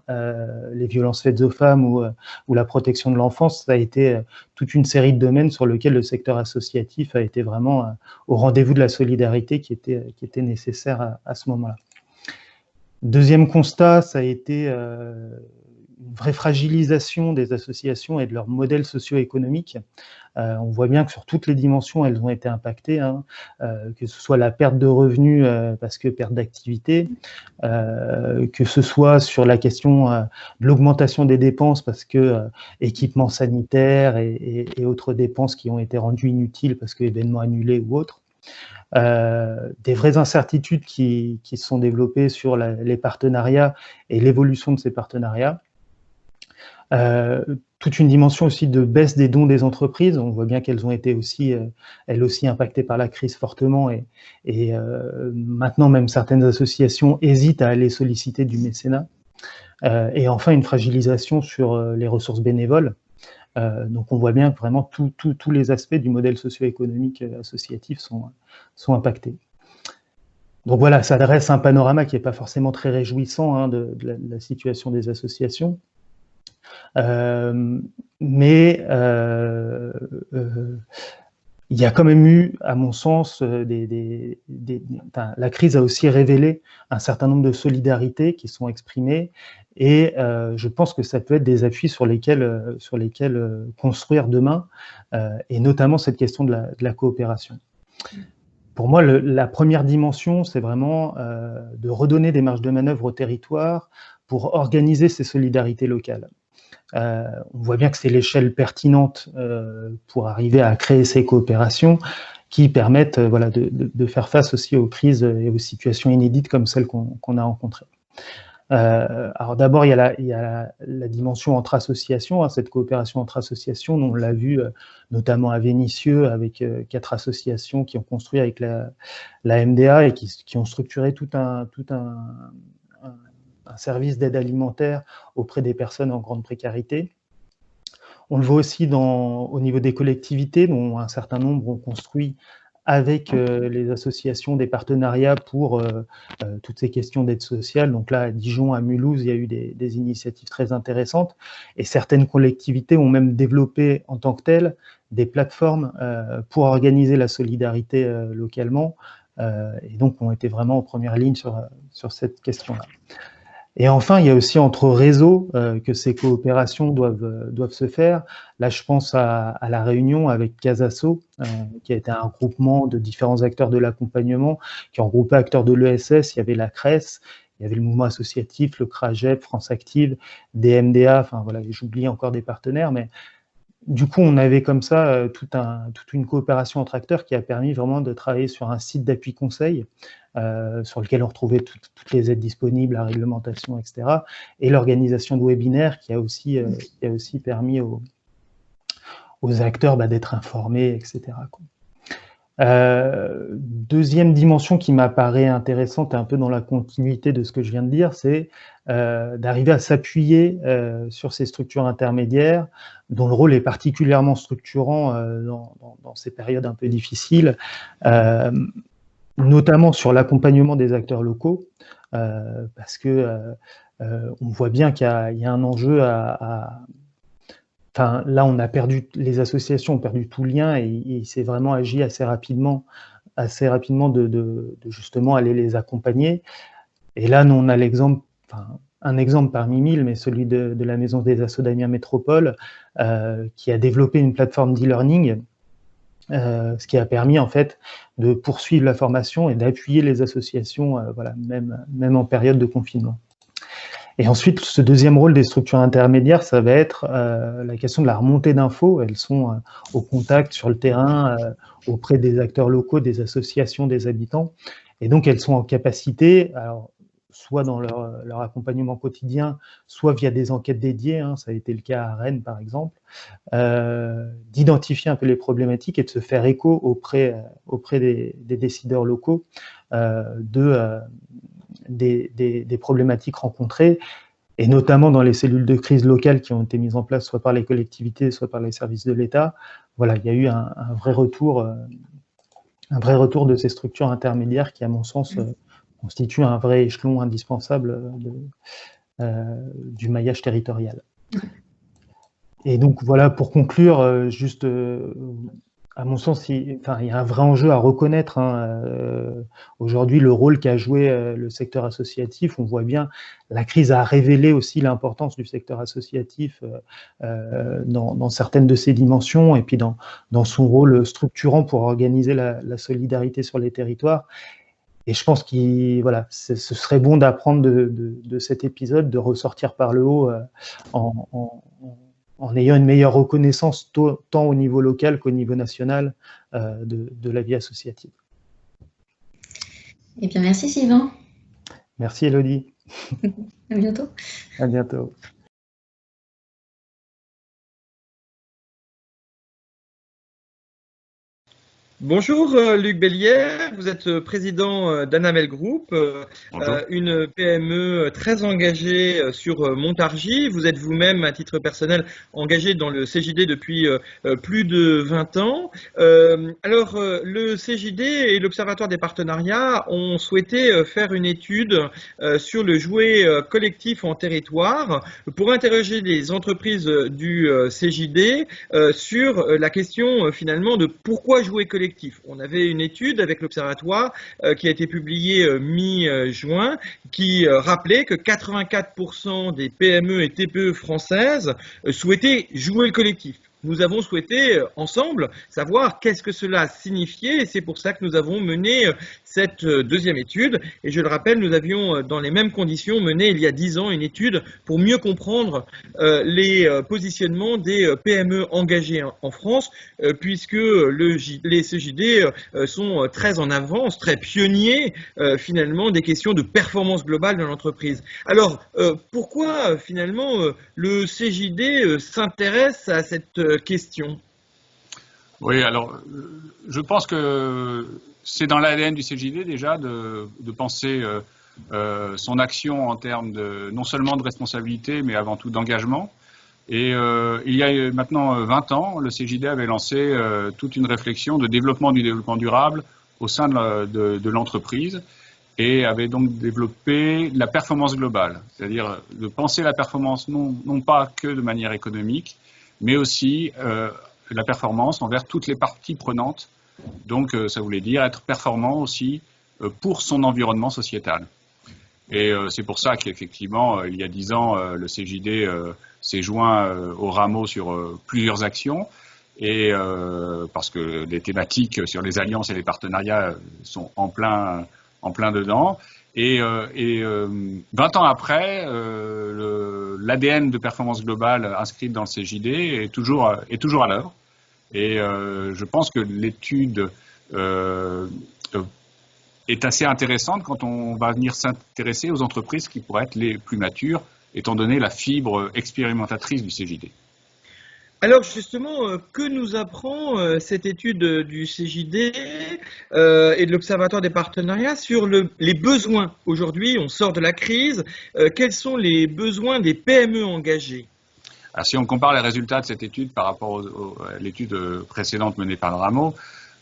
Speaker 6: les violences faites aux femmes ou la protection de l'enfance. Ça a été toute une série de domaines sur lesquels le secteur associatif a été vraiment au rendez-vous de la solidarité qui était nécessaire à ce moment-là. Deuxième constat, ça a été une vraie fragilisation des associations et de leur modèle socio-économique. On voit bien que sur toutes les dimensions, elles ont été impactées, que ce soit la perte de revenus parce que perte d'activité, que ce soit sur la question de l'augmentation des dépenses parce que équipements sanitaires et autres dépenses qui ont été rendues inutiles parce que événements annulés ou autres. Des vraies incertitudes qui se sont développées sur les partenariats et l'évolution de ces partenariats. Toute une dimension aussi de baisse des dons des entreprises. On voit bien qu'elles ont été aussi, elles aussi impactées par la crise fortement et maintenant même certaines associations hésitent à aller solliciter du mécénat. Et enfin une fragilisation sur les ressources bénévoles. Donc on voit bien que vraiment tous les aspects du modèle socio-économique associatif sont impactés. Donc voilà, ça dresse un panorama qui n'est pas forcément très réjouissant de la situation des associations. Mais il y a quand même eu, à mon sens, la crise a aussi révélé un certain nombre de solidarités qui sont exprimées et je pense que ça peut être des appuis sur lesquels construire demain et notamment cette question de la coopération. Pour moi, la première dimension, c'est vraiment de redonner des marges de manœuvre au territoire pour organiser ces solidarités locales. On voit bien que c'est l'échelle pertinente pour arriver à créer ces coopérations qui permettent de faire face aussi aux crises et aux situations inédites comme celles qu'on a rencontrées. Alors d'abord, il y a la dimension entre associations, cette coopération entre associations. On l'a vu notamment à Vénissieux avec 4 associations qui ont construit avec la MDA et qui ont structuré tout un service d'aide alimentaire auprès des personnes en grande précarité. On le voit aussi au niveau des collectivités, dont un certain nombre ont construit avec les associations des partenariats pour toutes ces questions d'aide sociale. Donc là, à Dijon, à Mulhouse, il y a eu des initiatives très intéressantes et certaines collectivités ont même développé en tant que telles des plateformes pour organiser la solidarité localement et donc ont été vraiment en première ligne sur cette question-là. Et enfin, il y a aussi entre réseaux que ces coopérations doivent se faire. Là, je pense à la réunion avec Casasso, qui a été un regroupement de différents acteurs de l'accompagnement, qui a regroupé acteurs de l'ESS, il y avait la CRES, il y avait le mouvement associatif, le CRAGEP, France Active, des MDA, enfin voilà, j'oublie encore des partenaires, mais du coup, on avait comme ça toute une coopération entre acteurs qui a permis vraiment de travailler sur un site d'appui conseil sur lequel on retrouvait toutes les aides disponibles, la réglementation, etc. Et l'organisation de webinaires qui a aussi permis aux acteurs d'être informés, etc. Deuxième dimension qui m'apparaît intéressante et un peu dans la continuité de ce que je viens de dire, c'est d'arriver à s'appuyer sur ces structures intermédiaires, dont le rôle est particulièrement structurant dans ces périodes un peu difficiles, notamment sur l'accompagnement des acteurs locaux, parce que on voit bien qu'il y a un enjeu Enfin, là, les associations ont perdu tout lien et il s'est vraiment agi assez rapidement de justement aller les accompagner. Et là, nous, on a un exemple parmi 1000, mais celui de la Maison des Assos d'Amiens Métropole, qui a développé une plateforme d'e-learning, ce qui a permis en fait de poursuivre la formation et d'appuyer les associations, voilà, même en période de confinement. Et ensuite, ce deuxième rôle des structures intermédiaires, ça va être la question de la remontée d'infos. Elles sont au contact sur le terrain, auprès des acteurs locaux, des associations, des habitants. Et donc, elles sont en capacité, alors, soit dans leur accompagnement quotidien, soit via des enquêtes dédiées, hein, ça a été le cas à Rennes par exemple, d'identifier un peu les problématiques et de se faire écho auprès des décideurs locaux des problématiques rencontrées, et notamment dans les cellules de crise locales qui ont été mises en place soit par les collectivités, soit par les services de l'État. Voilà, il y a eu un vrai retour de ces structures intermédiaires qui, à mon sens, constituent un vrai échelon indispensable du maillage territorial. Et donc voilà, pour conclure, juste à mon sens, il y a un vrai enjeu à reconnaître aujourd'hui le rôle qu'a joué le secteur associatif. On voit bien, la crise a révélé aussi l'importance du secteur associatif dans certaines de ses dimensions et puis dans son rôle structurant pour organiser la solidarité sur les territoires. Et je pense voilà, ce serait bon d'apprendre de cet épisode, de ressortir par le haut en ayant une meilleure reconnaissance tant au niveau local qu'au niveau national de la vie associative.
Speaker 2: Eh bien, merci Sylvain.
Speaker 6: Merci Élodie.
Speaker 2: À bientôt.
Speaker 6: À bientôt.
Speaker 3: Bonjour Luc Bellière, vous êtes président d'Anamel Group, une PME très engagée sur Montargis. Vous êtes vous-même, à titre personnel, engagé dans le CJD depuis plus de 20 ans. Alors, le CJD et l'Observatoire des partenariats ont souhaité faire une étude sur le jouet collectif en territoire pour interroger les entreprises du CJD sur la question finalement de pourquoi jouer collectif. On avait une étude avec l'Observatoire qui a été publiée mi-juin qui rappelait que 84% des PME et TPE françaises souhaitaient jouer le collectif. Nous avons souhaité ensemble savoir qu'est-ce que cela signifiait et c'est pour ça que nous avons mené cette deuxième étude. Et je le rappelle, nous avions dans les mêmes conditions mené il y a 10 ans une étude pour mieux comprendre les positionnements des PME engagées en France puisque les CJD sont très en avance, très pionniers finalement des questions de performance globale de l'entreprise. Alors pourquoi finalement le CJD s'intéresse à cette question?
Speaker 7: Oui, alors je pense que c'est dans l'ADN du CJD déjà de penser son action en termes non seulement de responsabilité mais avant tout d'engagement. Et il y a maintenant 20 ans, le CJD avait lancé toute une réflexion de développement du développement durable au sein de l'entreprise et avait donc développé la performance globale, c'est-à-dire de penser la performance non pas que de manière économique, mais aussi la performance envers toutes les parties prenantes. Donc ça voulait dire être performant aussi pour son environnement sociétal. Et c'est pour ça qu'effectivement, il y a 10 ans, le CJD s'est joint au Rameau sur plusieurs actions. Et parce que les thématiques sur les alliances et les partenariats sont en plein dedans. Et 20 ans après, l'ADN de performance globale inscrite dans le CJD est toujours à l'œuvre. Et je pense que l'étude est assez intéressante quand on va venir s'intéresser aux entreprises qui pourraient être les plus matures, étant donné la fibre expérimentatrice du CJD.
Speaker 3: Alors justement, que nous apprend cette étude du CJD et de l'Observatoire des partenariats sur les besoins. Aujourd'hui, on sort de la crise. Quels sont les besoins des PME engagées?
Speaker 7: Alors, si on compare les résultats de cette étude par rapport à l'étude précédente menée par le Rameau,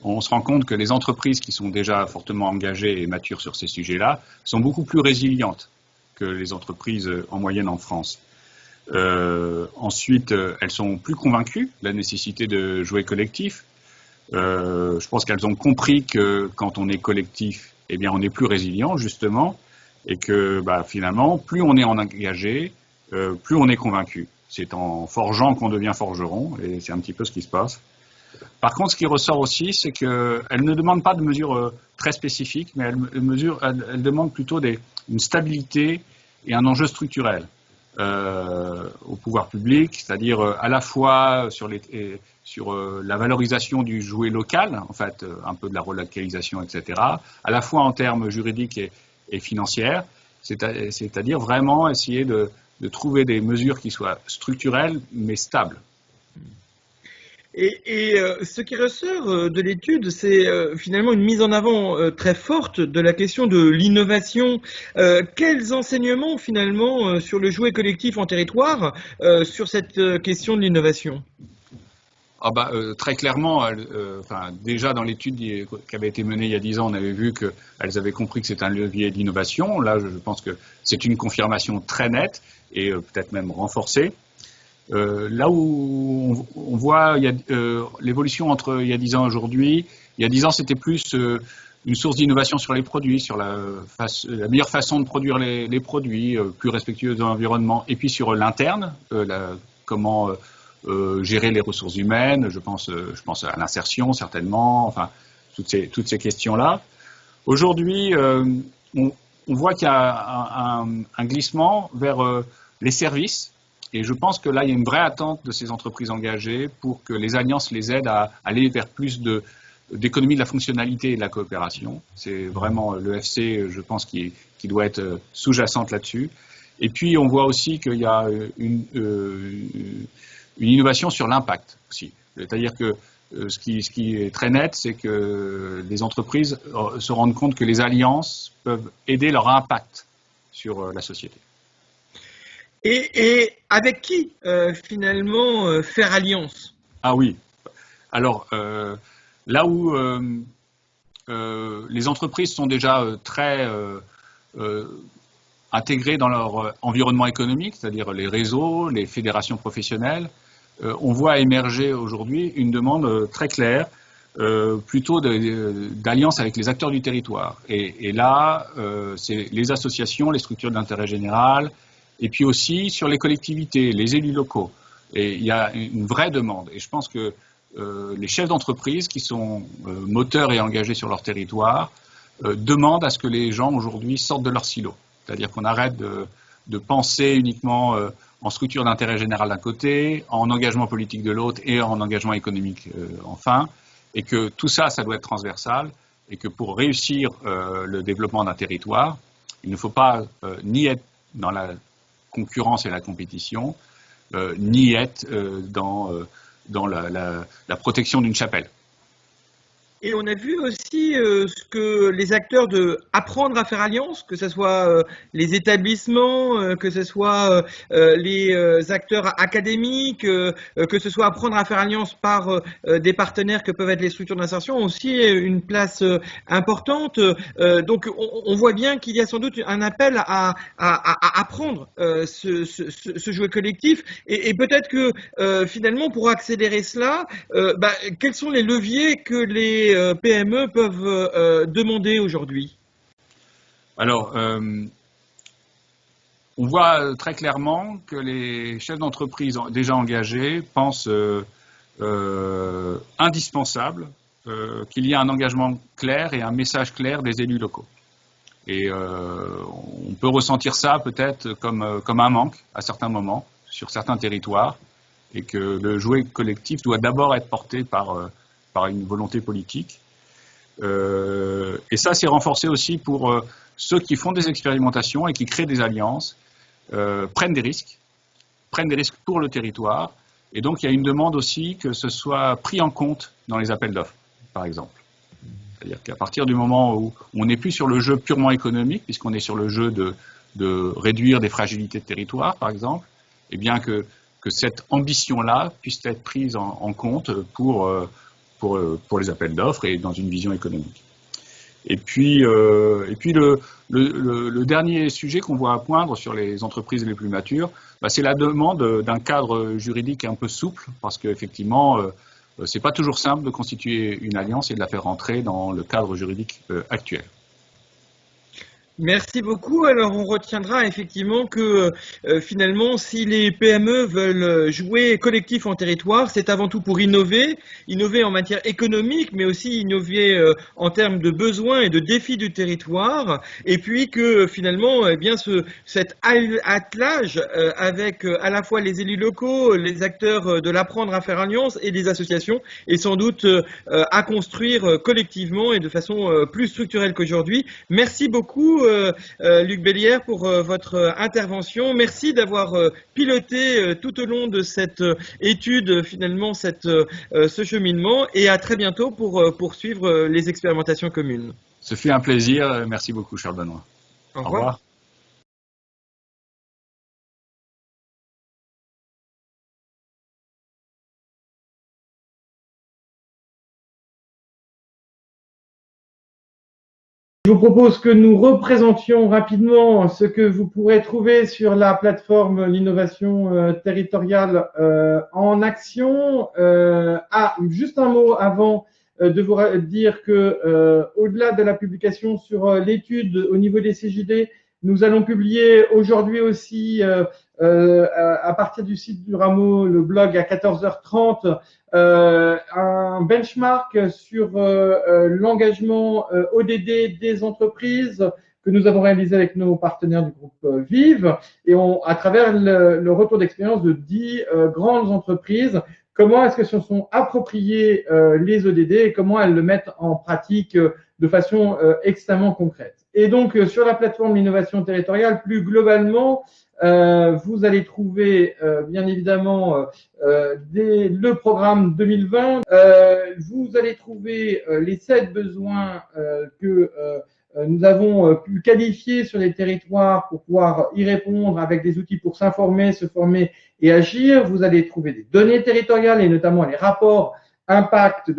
Speaker 7: on se rend compte que les entreprises qui sont déjà fortement engagées et matures sur ces sujets-là sont beaucoup plus résilientes que les entreprises en moyenne en France. Ensuite, elles sont plus convaincues de la nécessité de jouer collectif. Je pense qu'elles ont compris que quand on est collectif, eh bien, on est plus résilient, justement, et que finalement, plus on est engagé, plus on est convaincu. C'est en forgeant qu'on devient forgeron, et c'est un petit peu ce qui se passe. Par contre, ce qui ressort aussi, c'est qu'elles ne demandent pas de mesures très spécifiques, mais elles demandent plutôt une stabilité et un enjeu structurel au pouvoir public, c'est-à-dire à la fois sur la valorisation du jouet local, en fait, un peu de la relocalisation, etc., à la fois en termes juridiques et financiers, c'est-à-dire vraiment essayer de trouver des mesures qui soient structurelles mais stables.
Speaker 3: Et ce qui ressort de l'étude, c'est finalement une mise en avant très forte de la question de l'innovation. Quels enseignements finalement sur le jouet collectif en territoire sur cette question de l'innovation?
Speaker 7: Très clairement, déjà dans l'étude qui avait été menée il y a 10 ans, on avait vu qu'elles avaient compris que c'est un levier d'innovation. Là, je pense que c'est une confirmation très nette et peut-être même renforcée. Là où on voit l'évolution entre il y a 10 ans et aujourd'hui, il y a 10 ans c'était plus une source d'innovation sur les produits, sur la meilleure façon de produire les produits, plus respectueux de l'environnement, et puis sur l'interne, comment gérer les ressources humaines, je pense à l'insertion certainement, enfin toutes ces questions-là. Aujourd'hui, on voit qu'il y a un glissement vers les services. Et je pense que là, il y a une vraie attente de ces entreprises engagées pour que les alliances les aident à aller vers plus d'économie de la fonctionnalité et de la coopération. C'est vraiment l'EFC, je pense, qui doit être sous-jacente là-dessus. Et puis, on voit aussi qu'il y a une innovation sur l'impact aussi. C'est-à-dire que ce qui est très net, c'est que les entreprises se rendent compte que les alliances peuvent aider leur impact sur la société.
Speaker 3: Et avec qui, finalement, faire alliance?
Speaker 7: Ah oui. Alors, là où les entreprises sont déjà très intégrées dans leur environnement économique, c'est-à-dire les réseaux, les fédérations professionnelles, on voit émerger aujourd'hui une demande très claire, plutôt d'alliance avec les acteurs du territoire. Et là, c'est les associations, les structures d'intérêt général, et puis aussi sur les collectivités, les élus locaux. Et il y a une vraie demande. Et je pense que les chefs d'entreprise qui sont moteurs et engagés sur leur territoire demandent à ce que les gens aujourd'hui sortent de leur silo. C'est-à-dire qu'on arrête de penser uniquement en structure d'intérêt général d'un côté, en engagement politique de l'autre et en engagement économique enfin. Et que tout ça, ça doit être transversal. Et que pour réussir le développement d'un territoire, il ne faut pas ni être dans la concurrence et la compétition, ni être dans la protection d'une chapelle.
Speaker 3: Et on a vu aussi ce que les acteurs de apprendre à faire alliance, que ce soit les établissements, que ce soit les acteurs académiques, que ce soit apprendre à faire alliance par des partenaires que peuvent être les structures d'insertion, ont aussi une place importante. Donc on voit bien qu'il y a sans doute un appel à apprendre ce jouet collectif. Et peut-être que finalement, pour accélérer cela, quels sont les leviers que les PME peuvent demander aujourd'hui?
Speaker 7: Alors, on voit très clairement que les chefs d'entreprise déjà engagés pensent indispensable qu'il y ait un engagement clair et un message clair des élus locaux. Et on peut ressentir ça peut-être comme un manque à certains moments, sur certains territoires, et que le jouet collectif doit d'abord être porté par une volonté politique. Et ça, c'est renforcé aussi pour ceux qui font des expérimentations et qui créent des alliances, prennent des risques pour le territoire. Et donc, il y a une demande aussi que ce soit pris en compte dans les appels d'offres, par exemple. C'est-à-dire qu'à partir du moment où on n'est plus sur le jeu purement économique, puisqu'on est sur le jeu de réduire des fragilités de territoire, par exemple, et bien que cette ambition-là puisse être prise en compte pour les appels d'offres et dans une vision économique. Et puis le dernier sujet qu'on voit poindre sur les entreprises les plus matures, c'est la demande d'un cadre juridique un peu souple, parce qu'effectivement, c'est pas toujours simple de constituer une alliance et de la faire rentrer dans le cadre juridique actuel.
Speaker 3: Merci beaucoup. Alors, on retiendra effectivement que finalement, si les PME veulent jouer collectif en territoire, c'est avant tout pour innover en matière économique, mais aussi innover en termes de besoins et de défis du territoire. Et puis que finalement, eh bien, cet attelage avec à la fois les élus locaux, les acteurs de l'apprendre à faire alliance et les associations est sans doute à construire collectivement et de façon plus structurelle qu'aujourd'hui. Merci beaucoup. Luc Bellière, pour votre intervention. Merci d'avoir piloté tout au long de cette étude, finalement, ce cheminement, et à très bientôt pour poursuivre les expérimentations communes.
Speaker 7: Ce fut un plaisir. Merci beaucoup, Charles Benoît.
Speaker 3: Au revoir.
Speaker 1: Je vous propose que nous représentions rapidement ce que vous pourrez trouver sur la plateforme l'innovation territoriale en action. Juste un mot avant de vous dire que au-delà de la publication sur l'étude au niveau des CJD, nous allons publier aujourd'hui aussi à partir du site du Rameau, le blog à 14h30, un benchmark sur l'engagement ODD des entreprises que nous avons réalisé avec nos partenaires du groupe Vive, et à travers le retour d'expérience de 10 grandes entreprises, comment est-ce que se sont appropriées les ODD et comment elles le mettent en pratique de façon extrêmement concrète. Et donc, sur la plateforme l'innovation territoriale, plus globalement, vous allez trouver bien évidemment le programme 2020. Vous allez trouver les 7 besoins que nous avons pu qualifier sur les territoires pour pouvoir y répondre avec des outils pour s'informer, se former et agir. Vous allez trouver des données territoriales et notamment les rapports impact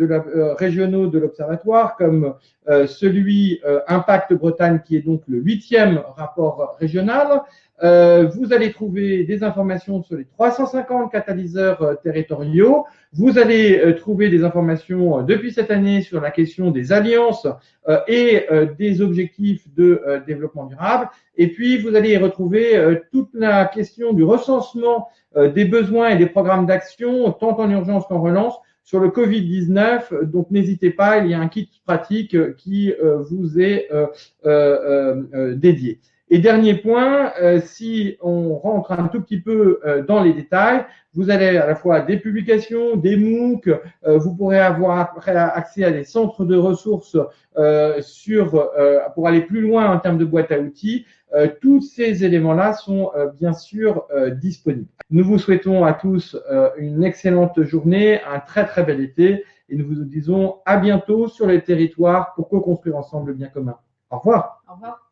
Speaker 1: régionaux de l'Observatoire, comme celui Impact Bretagne, qui est donc le 8e rapport régional. Vous allez trouver des informations sur les 350 catalyseurs territoriaux. Vous allez trouver des informations depuis cette année sur la question des alliances et des objectifs de développement durable. Et puis, vous allez y retrouver toute la question du recensement des besoins et des programmes d'action, tant en urgence qu'en relance, sur le Covid-19. Donc, n'hésitez pas, il y a un kit pratique qui vous est dédié. Et dernier point, si on rentre un tout petit peu dans les détails, vous avez à la fois des publications, des MOOC, vous pourrez avoir après accès à des centres de ressources pour aller plus loin en termes de boîte à outils. Tous ces éléments-là sont bien sûr disponibles. Nous vous souhaitons à tous une excellente journée, un très très bel été, et nous vous disons à bientôt sur les territoires pour co-construire ensemble le bien commun. Au revoir.
Speaker 2: Au revoir.